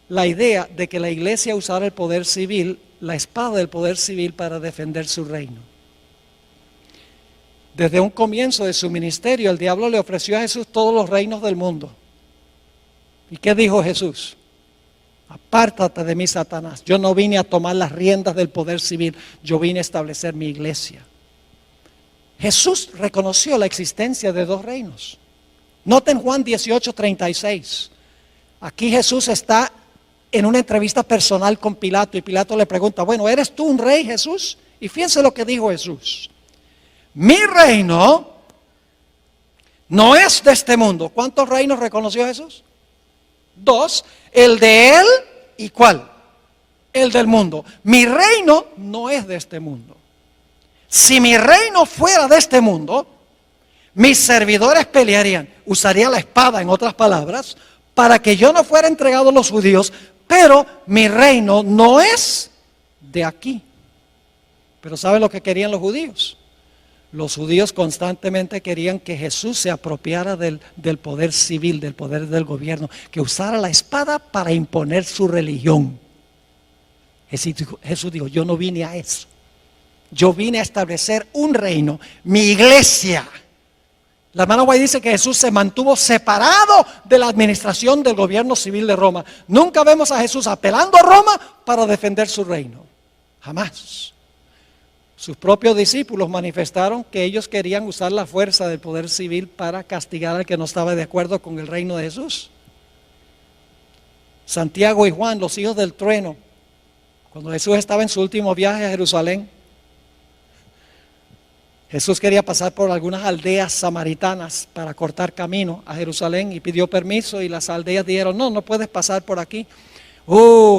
la idea de que la iglesia usara el poder civil, la espada del poder civil, para defender su reino. Desde un comienzo de su ministerio, el diablo le ofreció a Jesús todos los reinos del mundo. ¿Y qué dijo Jesús? Apártate de mí, Satanás. Yo no vine a tomar las riendas del poder civil, yo vine a establecer mi iglesia. Jesús reconoció la existencia de 2 reinos. Noten Juan 18:36. Aquí Jesús está en una entrevista personal con Pilato y Pilato le pregunta, bueno, ¿eres tú un rey, Jesús? Y fíjense lo que dijo Jesús. Mi reino no es de este mundo. ¿Cuántos reinos reconoció Jesús? 2. El de él y ¿cuál? El del mundo. Mi reino no es de este mundo. Si mi reino fuera de este mundo, mis servidores pelearían, usaría la espada, en otras palabras, para que yo no fuera entregado a los judíos, pero mi reino no es de aquí. Pero ¿saben lo que querían los judíos? Los judíos constantemente querían que Jesús se apropiara del poder civil, del poder del gobierno, que usara la espada para imponer su religión. Jesús dijo, yo no vine a eso. Yo vine a establecer un reino, mi iglesia. La hermana White dice que Jesús se mantuvo separado de la administración del gobierno civil de Roma. Nunca vemos a Jesús apelando a Roma para defender su reino. Jamás. Sus propios discípulos manifestaron que ellos querían usar la fuerza del poder civil para castigar al que no estaba de acuerdo con el reino de Jesús. Santiago y Juan, los hijos del trueno, cuando Jesús estaba en su último viaje a Jerusalén, Jesús quería pasar por algunas aldeas samaritanas para cortar camino a Jerusalén y pidió permiso y las aldeas dijeron, no puedes pasar por aquí.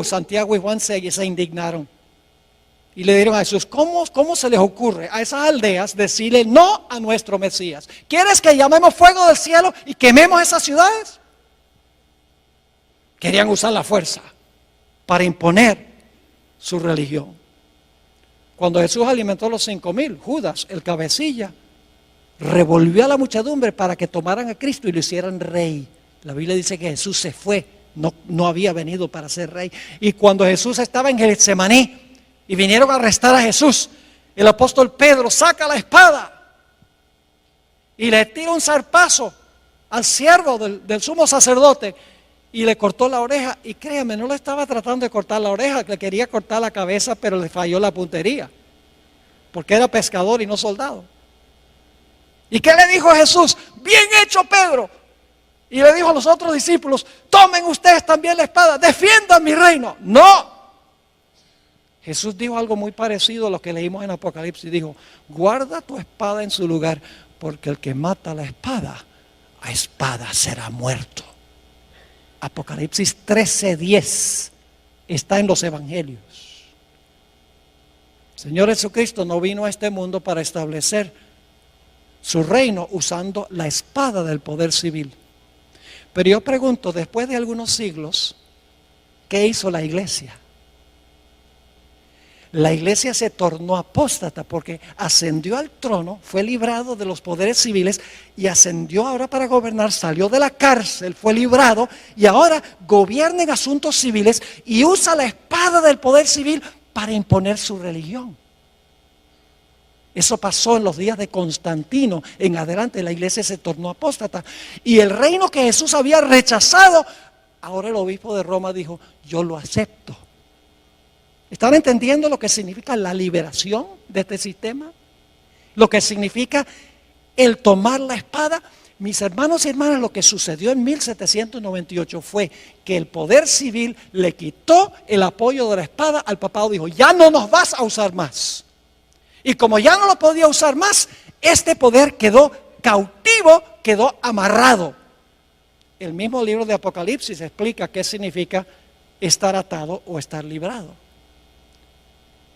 Santiago y Juan se indignaron. Y le dijeron a Jesús, ¿cómo se les ocurre a esas aldeas decirle no a nuestro Mesías? ¿Quieres que llamemos fuego del cielo y quememos esas ciudades? Querían usar la fuerza para imponer su religión. Cuando Jesús alimentó a los 5,000, Judas, el cabecilla, revolvió a la muchedumbre para que tomaran a Cristo y lo hicieran rey. La Biblia dice que Jesús se fue, no había venido para ser rey. Y cuando Jesús estaba en Getsemaní y vinieron a arrestar a Jesús, el apóstol Pedro saca la espada y le tira un zarpazo al siervo del sumo sacerdote y le cortó la oreja. Y créame, no le estaba tratando de cortar la oreja, le quería cortar la cabeza, pero le falló la puntería, porque era pescador y no soldado. ¿Y qué le dijo Jesús? Bien hecho, Pedro. Y le dijo a los otros discípulos, tomen ustedes también la espada, defiendan mi reino. No. Jesús dijo algo muy parecido a lo que leímos en Apocalipsis. Dijo, guarda tu espada en su lugar, porque el que mata la espada, a espada será muerto. Apocalipsis 13:10 está en los evangelios. El Señor Jesucristo no vino a este mundo para establecer su reino usando la espada del poder civil. Pero yo pregunto, después de algunos siglos, ¿qué hizo la iglesia? La iglesia se tornó apóstata porque ascendió al trono, fue librado de los poderes civiles y ascendió ahora para gobernar, salió de la cárcel, fue librado y ahora gobierna en asuntos civiles y usa la espada del poder civil para imponer su religión. Eso pasó en los días de Constantino. En adelante la iglesia se tornó apóstata. Y el reino que Jesús había rechazado, ahora el obispo de Roma dijo, yo lo acepto. ¿Están entendiendo lo que significa la liberación de este sistema? Lo que significa el tomar la espada. Mis hermanos y hermanas, lo que sucedió en 1798 fue que el poder civil le quitó el apoyo de la espada al papado. Dijo, ya no nos vas a usar más. Y como ya no lo podía usar más, este poder quedó cautivo, quedó amarrado. El mismo libro de Apocalipsis explica qué significa estar atado o estar librado.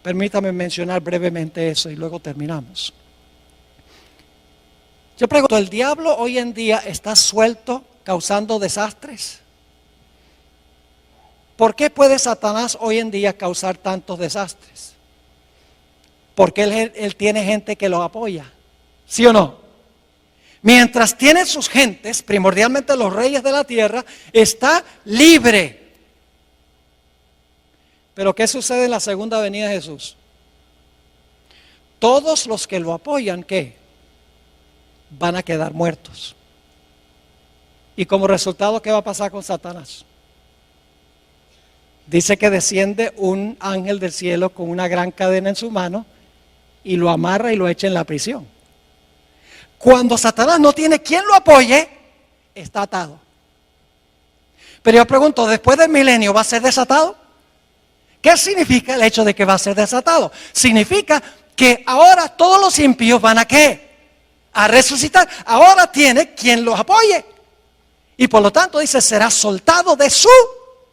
Permítame mencionar brevemente eso y luego terminamos. Yo pregunto, ¿el diablo hoy en día está suelto causando desastres? ¿Por qué puede Satanás hoy en día causar tantos desastres? Porque él tiene gente que lo apoya, ¿sí o no? Mientras tiene sus gentes, primordialmente los reyes de la tierra, está libre. Pero ¿qué sucede en la segunda venida de Jesús? Todos los que lo apoyan, ¿qué? Van a quedar muertos. Y como resultado, ¿qué va a pasar con Satanás? Dice que desciende un ángel del cielo con una gran cadena en su mano y lo amarra y lo echa en la prisión. Cuando Satanás no tiene quien lo apoye, está atado. Pero yo pregunto, ¿después del milenio va a ser desatado? ¿Qué significa el hecho de que va a ser desatado? Significa que ahora todos los impíos van a ¿qué? A resucitar. Ahora tiene quien los apoye. Y por lo tanto dice, será soltado de su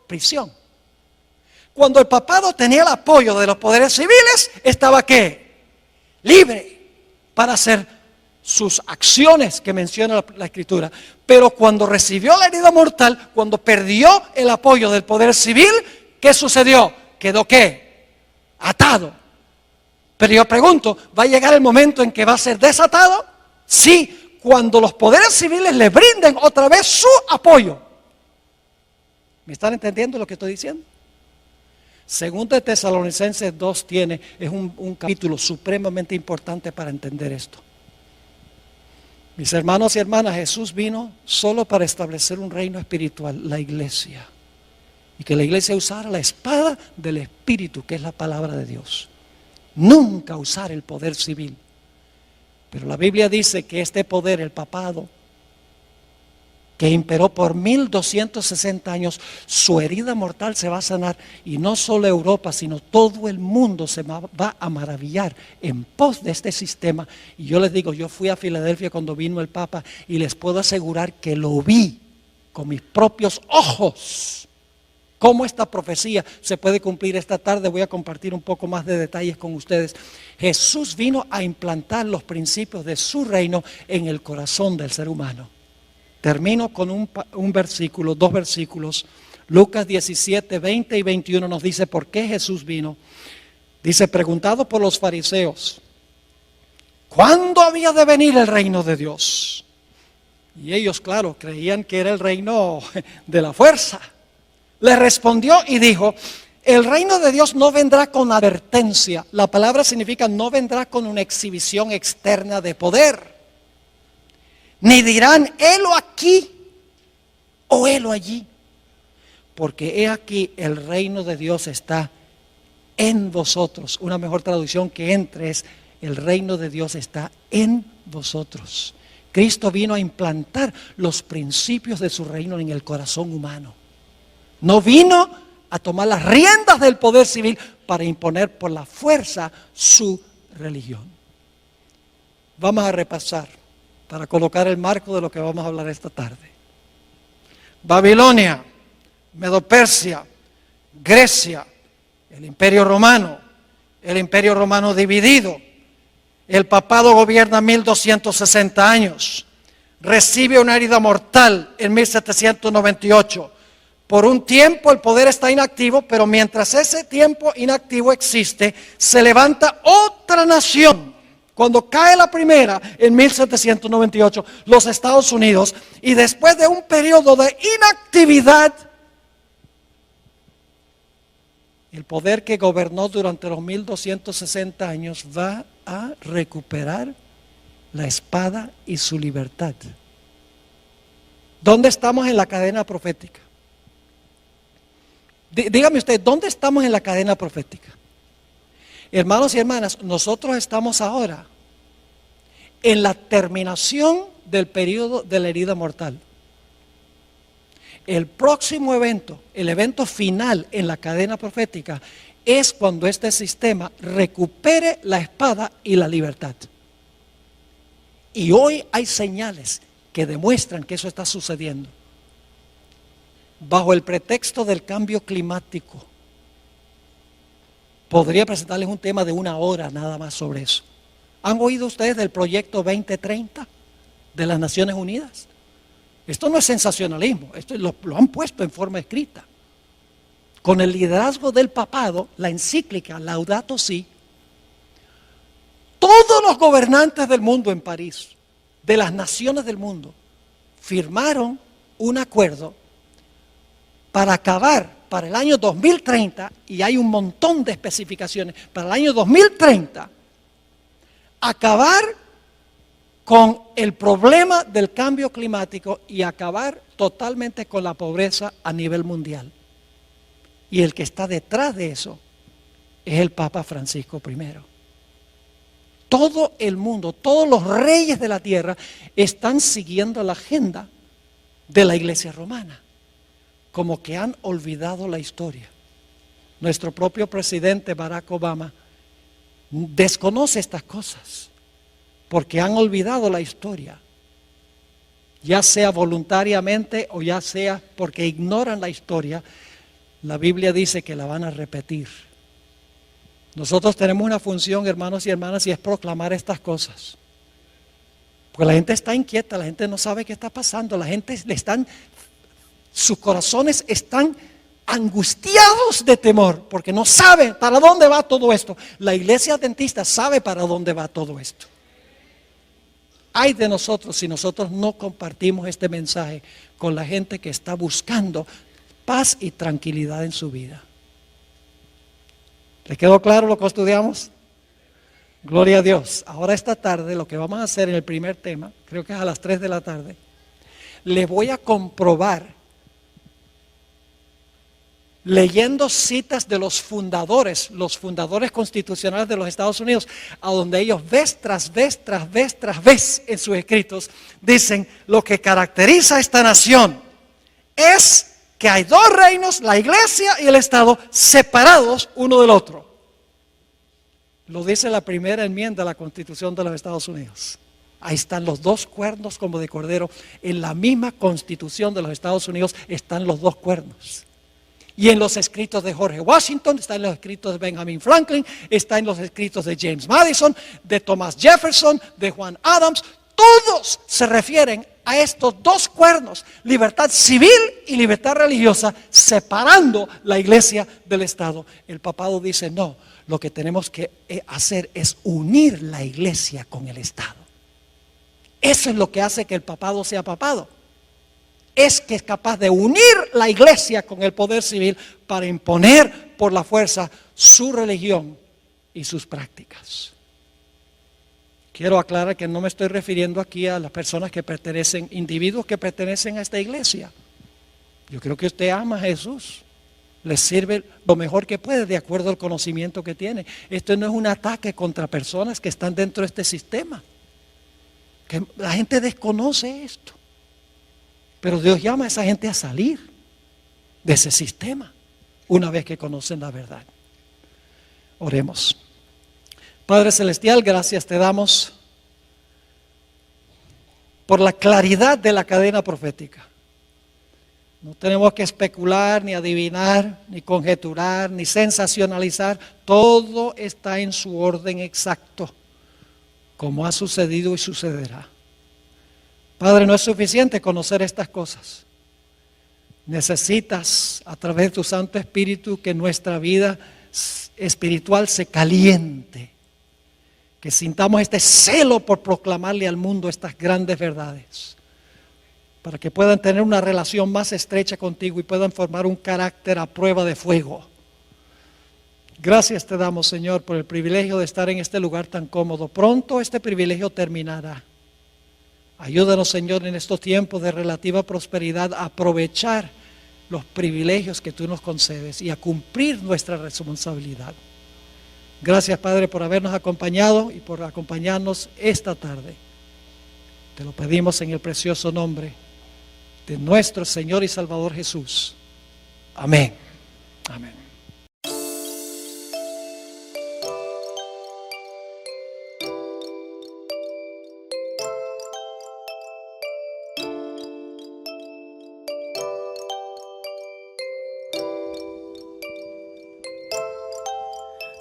prisión. Cuando el papado tenía el apoyo de los poderes civiles, estaba ¿qué? Libre para hacer sus acciones que menciona la Escritura. Pero cuando recibió la herida mortal, cuando perdió el apoyo del poder civil, ¿qué sucedió? Quedó ¿qué? Atado. Pero yo pregunto, ¿va a llegar el momento en que va a ser desatado? Sí, cuando los poderes civiles le brinden otra vez su apoyo. ¿Me están entendiendo lo que estoy diciendo? Segundo de Tesalonicenses 2 es un capítulo supremamente importante para entender esto. Mis hermanos y hermanas, Jesús vino solo para establecer un reino espiritual, la iglesia. Y que la iglesia usara la espada del Espíritu, que es la palabra de Dios. Nunca usar el poder civil. Pero la Biblia dice que este poder, el papado, que imperó por 1260 años, su herida mortal se va a sanar. Y no solo Europa, sino todo el mundo se va a maravillar en pos de este sistema. Y yo les digo, yo fui a Filadelfia cuando vino el Papa y les puedo asegurar que lo vi con mis propios ojos. ¿Cómo esta profecía se puede cumplir esta tarde? Voy a compartir un poco más de detalles con ustedes. Jesús vino a implantar los principios de su reino en el corazón del ser humano. Termino con un versículo, dos versículos. Lucas 17, 20 y 21 nos dice por qué Jesús vino. Dice, preguntado por los fariseos, ¿cuándo había de venir el reino de Dios? Y ellos, claro, creían que era el reino de la fuerza. Le respondió y dijo: el reino de Dios no vendrá con advertencia. La palabra significa no vendrá con una exhibición externa de poder. Ni dirán, helo aquí o helo allí. Porque he aquí, el reino de Dios está en vosotros. Una mejor traducción que entre es: el reino de Dios está en vosotros. Cristo vino a implantar los principios de su reino en el corazón humano. No vino a tomar las riendas del poder civil para imponer por la fuerza su religión. Vamos a repasar para colocar el marco de lo que vamos a hablar esta tarde. Babilonia, Medo-Persia, Grecia, el Imperio Romano dividido. El papado gobierna 1260 años. Recibe una herida mortal en 1798. Por un tiempo el poder está inactivo, pero mientras ese tiempo inactivo existe, se levanta otra nación. Cuando cae la primera en 1798, los Estados Unidos, y después de un periodo de inactividad, el poder que gobernó durante los 1260 años va a recuperar la espada y su libertad. ¿Dónde estamos en la cadena profética? Dígame usted, ¿dónde estamos en la cadena profética? Hermanos y hermanas, nosotros estamos ahora en la terminación del periodo de la herida mortal. El próximo evento, el evento final en la cadena profética, es cuando este sistema recupere la espada y la libertad. Y hoy hay señales que demuestran que eso está sucediendo. Bajo el pretexto del cambio climático, podría presentarles un tema de 1 hora nada más sobre eso. ¿Han oído ustedes del proyecto 2030 de las Naciones Unidas? Esto no es sensacionalismo, esto lo han puesto en forma escrita. Con el liderazgo del papado, la encíclica Laudato Si, todos los gobernantes del mundo en París, de las naciones del mundo, firmaron un acuerdo para acabar para el año 2030, y hay un montón de especificaciones, para el año 2030, acabar con el problema del cambio climático y acabar totalmente con la pobreza a nivel mundial. Y el que está detrás de eso es el Papa Francisco I. Todo el mundo, todos los reyes de la tierra están siguiendo la agenda de la Iglesia romana, como que han olvidado la historia. Nuestro propio presidente Barack Obama desconoce estas cosas, porque han olvidado la historia, ya sea voluntariamente o ya sea porque ignoran la historia. La Biblia dice que la van a repetir. Nosotros tenemos una función, hermanos y hermanas, y es proclamar estas cosas. Porque la gente está inquieta, la gente no sabe qué está pasando, la gente sus corazones están angustiados de temor, porque no saben para dónde va todo esto. La iglesia adventista sabe para dónde va todo esto. Ay de nosotros si nosotros no compartimos este mensaje con la gente que está buscando paz y tranquilidad en su vida. ¿Le quedó claro lo que estudiamos? Gloria a Dios. Ahora esta tarde lo que vamos a hacer en el primer tema, creo que es a las 3 de la tarde, le voy a comprobar, leyendo citas de los fundadores constitucionales de los Estados Unidos, a donde ellos vez tras vez en sus escritos dicen: lo que caracteriza a esta nación es que hay dos reinos, la iglesia y el Estado, separados uno del otro. Lo dice la primera enmienda a la Constitución de los Estados Unidos. Ahí están los dos cuernos como de cordero. En la misma Constitución de los Estados Unidos están los dos cuernos. Y en los escritos de George Washington, está en los escritos de Benjamin Franklin, está en los escritos de James Madison, de Thomas Jefferson, de Juan Adams. Todos se refieren a estos dos cuernos, libertad civil y libertad religiosa, separando la iglesia del Estado. El papado dice: no, lo que tenemos que hacer es unir la iglesia con el Estado. Eso es lo que hace que el papado sea papado. Es que es capaz de unir la iglesia con el poder civil para imponer por la fuerza su religión y sus prácticas. Quiero aclarar que no me estoy refiriendo aquí a las personas que pertenecen, individuos que pertenecen a esta iglesia. Yo creo que usted ama a Jesús, le sirve lo mejor que puede de acuerdo al conocimiento que tiene. Esto no es un ataque contra personas que están dentro de este sistema. Que la gente desconoce esto. Pero Dios llama a esa gente a salir de ese sistema una vez que conocen la verdad. Oremos. Padre Celestial, gracias te damos por la claridad de la cadena profética. No tenemos que especular, ni adivinar, ni conjeturar, ni sensacionalizar. Todo está en su orden exacto, como ha sucedido y sucederá. Padre, no es suficiente conocer estas cosas. Necesitas, a través de tu Santo Espíritu, que nuestra vida espiritual se caliente. Que sintamos este celo por proclamarle al mundo estas grandes verdades. Para que puedan tener una relación más estrecha contigo y puedan formar un carácter a prueba de fuego. Gracias te damos, Señor, por el privilegio de estar en este lugar tan cómodo. Pronto este privilegio terminará. Ayúdanos, Señor, en estos tiempos de relativa prosperidad a aprovechar los privilegios que tú nos concedes y a cumplir nuestra responsabilidad. Gracias, Padre, por habernos acompañado y por acompañarnos esta tarde. Te lo pedimos en el precioso nombre de nuestro Señor y Salvador Jesús. Amén. Amén.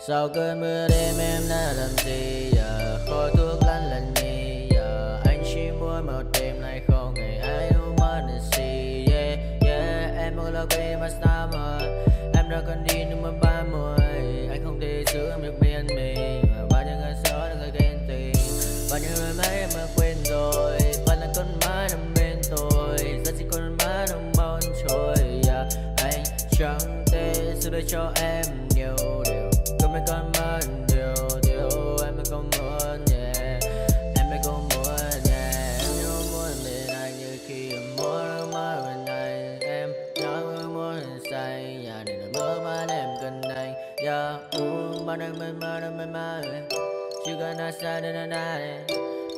Sau cơn mưa đêm em đã làm gì giờ? Khói thuốc lăn lành nhì giờ. Anh chỉ muốn một đêm này không ngày ai ôm anh gì. Yeah, yeah, em muốn là quê mà sao mà em đã còn đi nhưng mà 30. Anh không thể giữ em được bên mình. Bao nhiêu ngày xóa được người ghen tình. Bao nhiêu người mấy em đã quên rồi. Vẫn là con mái nằm bên tôi. Giờ chỉ con mái nằm bon trôi. Yeah, anh chẳng thể giữ được cho em nhiều điều. Em còn muốn điều em không muốn yeah. Em không muốn yeah. Em nhớ muốn bên anh như khi em muốn mơ bên anh. Em nhớ muốn say nhà này là mơ mà em cần anh yeah. Bao năm bên mai chỉ cần ai sai đến anh này.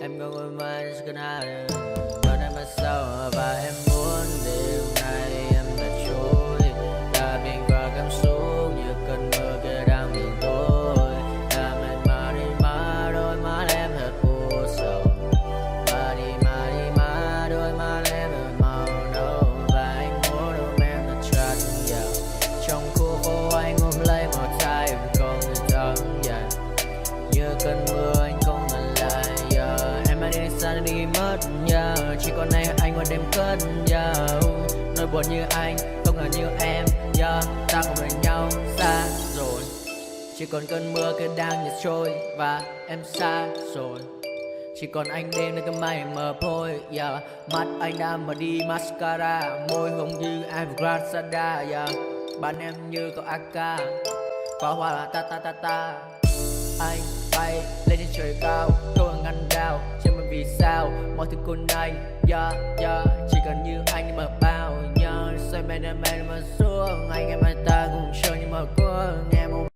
Em không ngồi mai chỉ cần ai bao năm mà sau và em muốn đêm nay em đã trôi đã biến qua cảm xúc như cơn mưa kia đang buồn tôi đã mệt mà đi mà đôi má em thật u sầu và đi mà đôi má em thật màu nâu và anh muốn ôm em thật chặt vào trong khu phố anh ôm lấy một tay em không thể thắng dần như cơn mưa anh không ngần lại em đã đi xa đi mất chỉ còn anh một đêm cất nỗi buồn như anh không ngờ như em ta không bên nhau xa rồi chỉ còn cơn mưa kia đang nhạt trôi và em xa rồi chỉ còn anh đêm nơi cơn mây mờ phôi mắt anh đã mở đi mascara môi hồng như Evergrande bạn em như cậu AK pháo hoa là ta anh bay lên trên trời cao không ngăn đao trên một vì sao mọi thứ của anh chỉ cần như anh nhưng mà bao nhớ xoay bên em mà xuống anh em ta cùng chơi nhưng mà có nghe một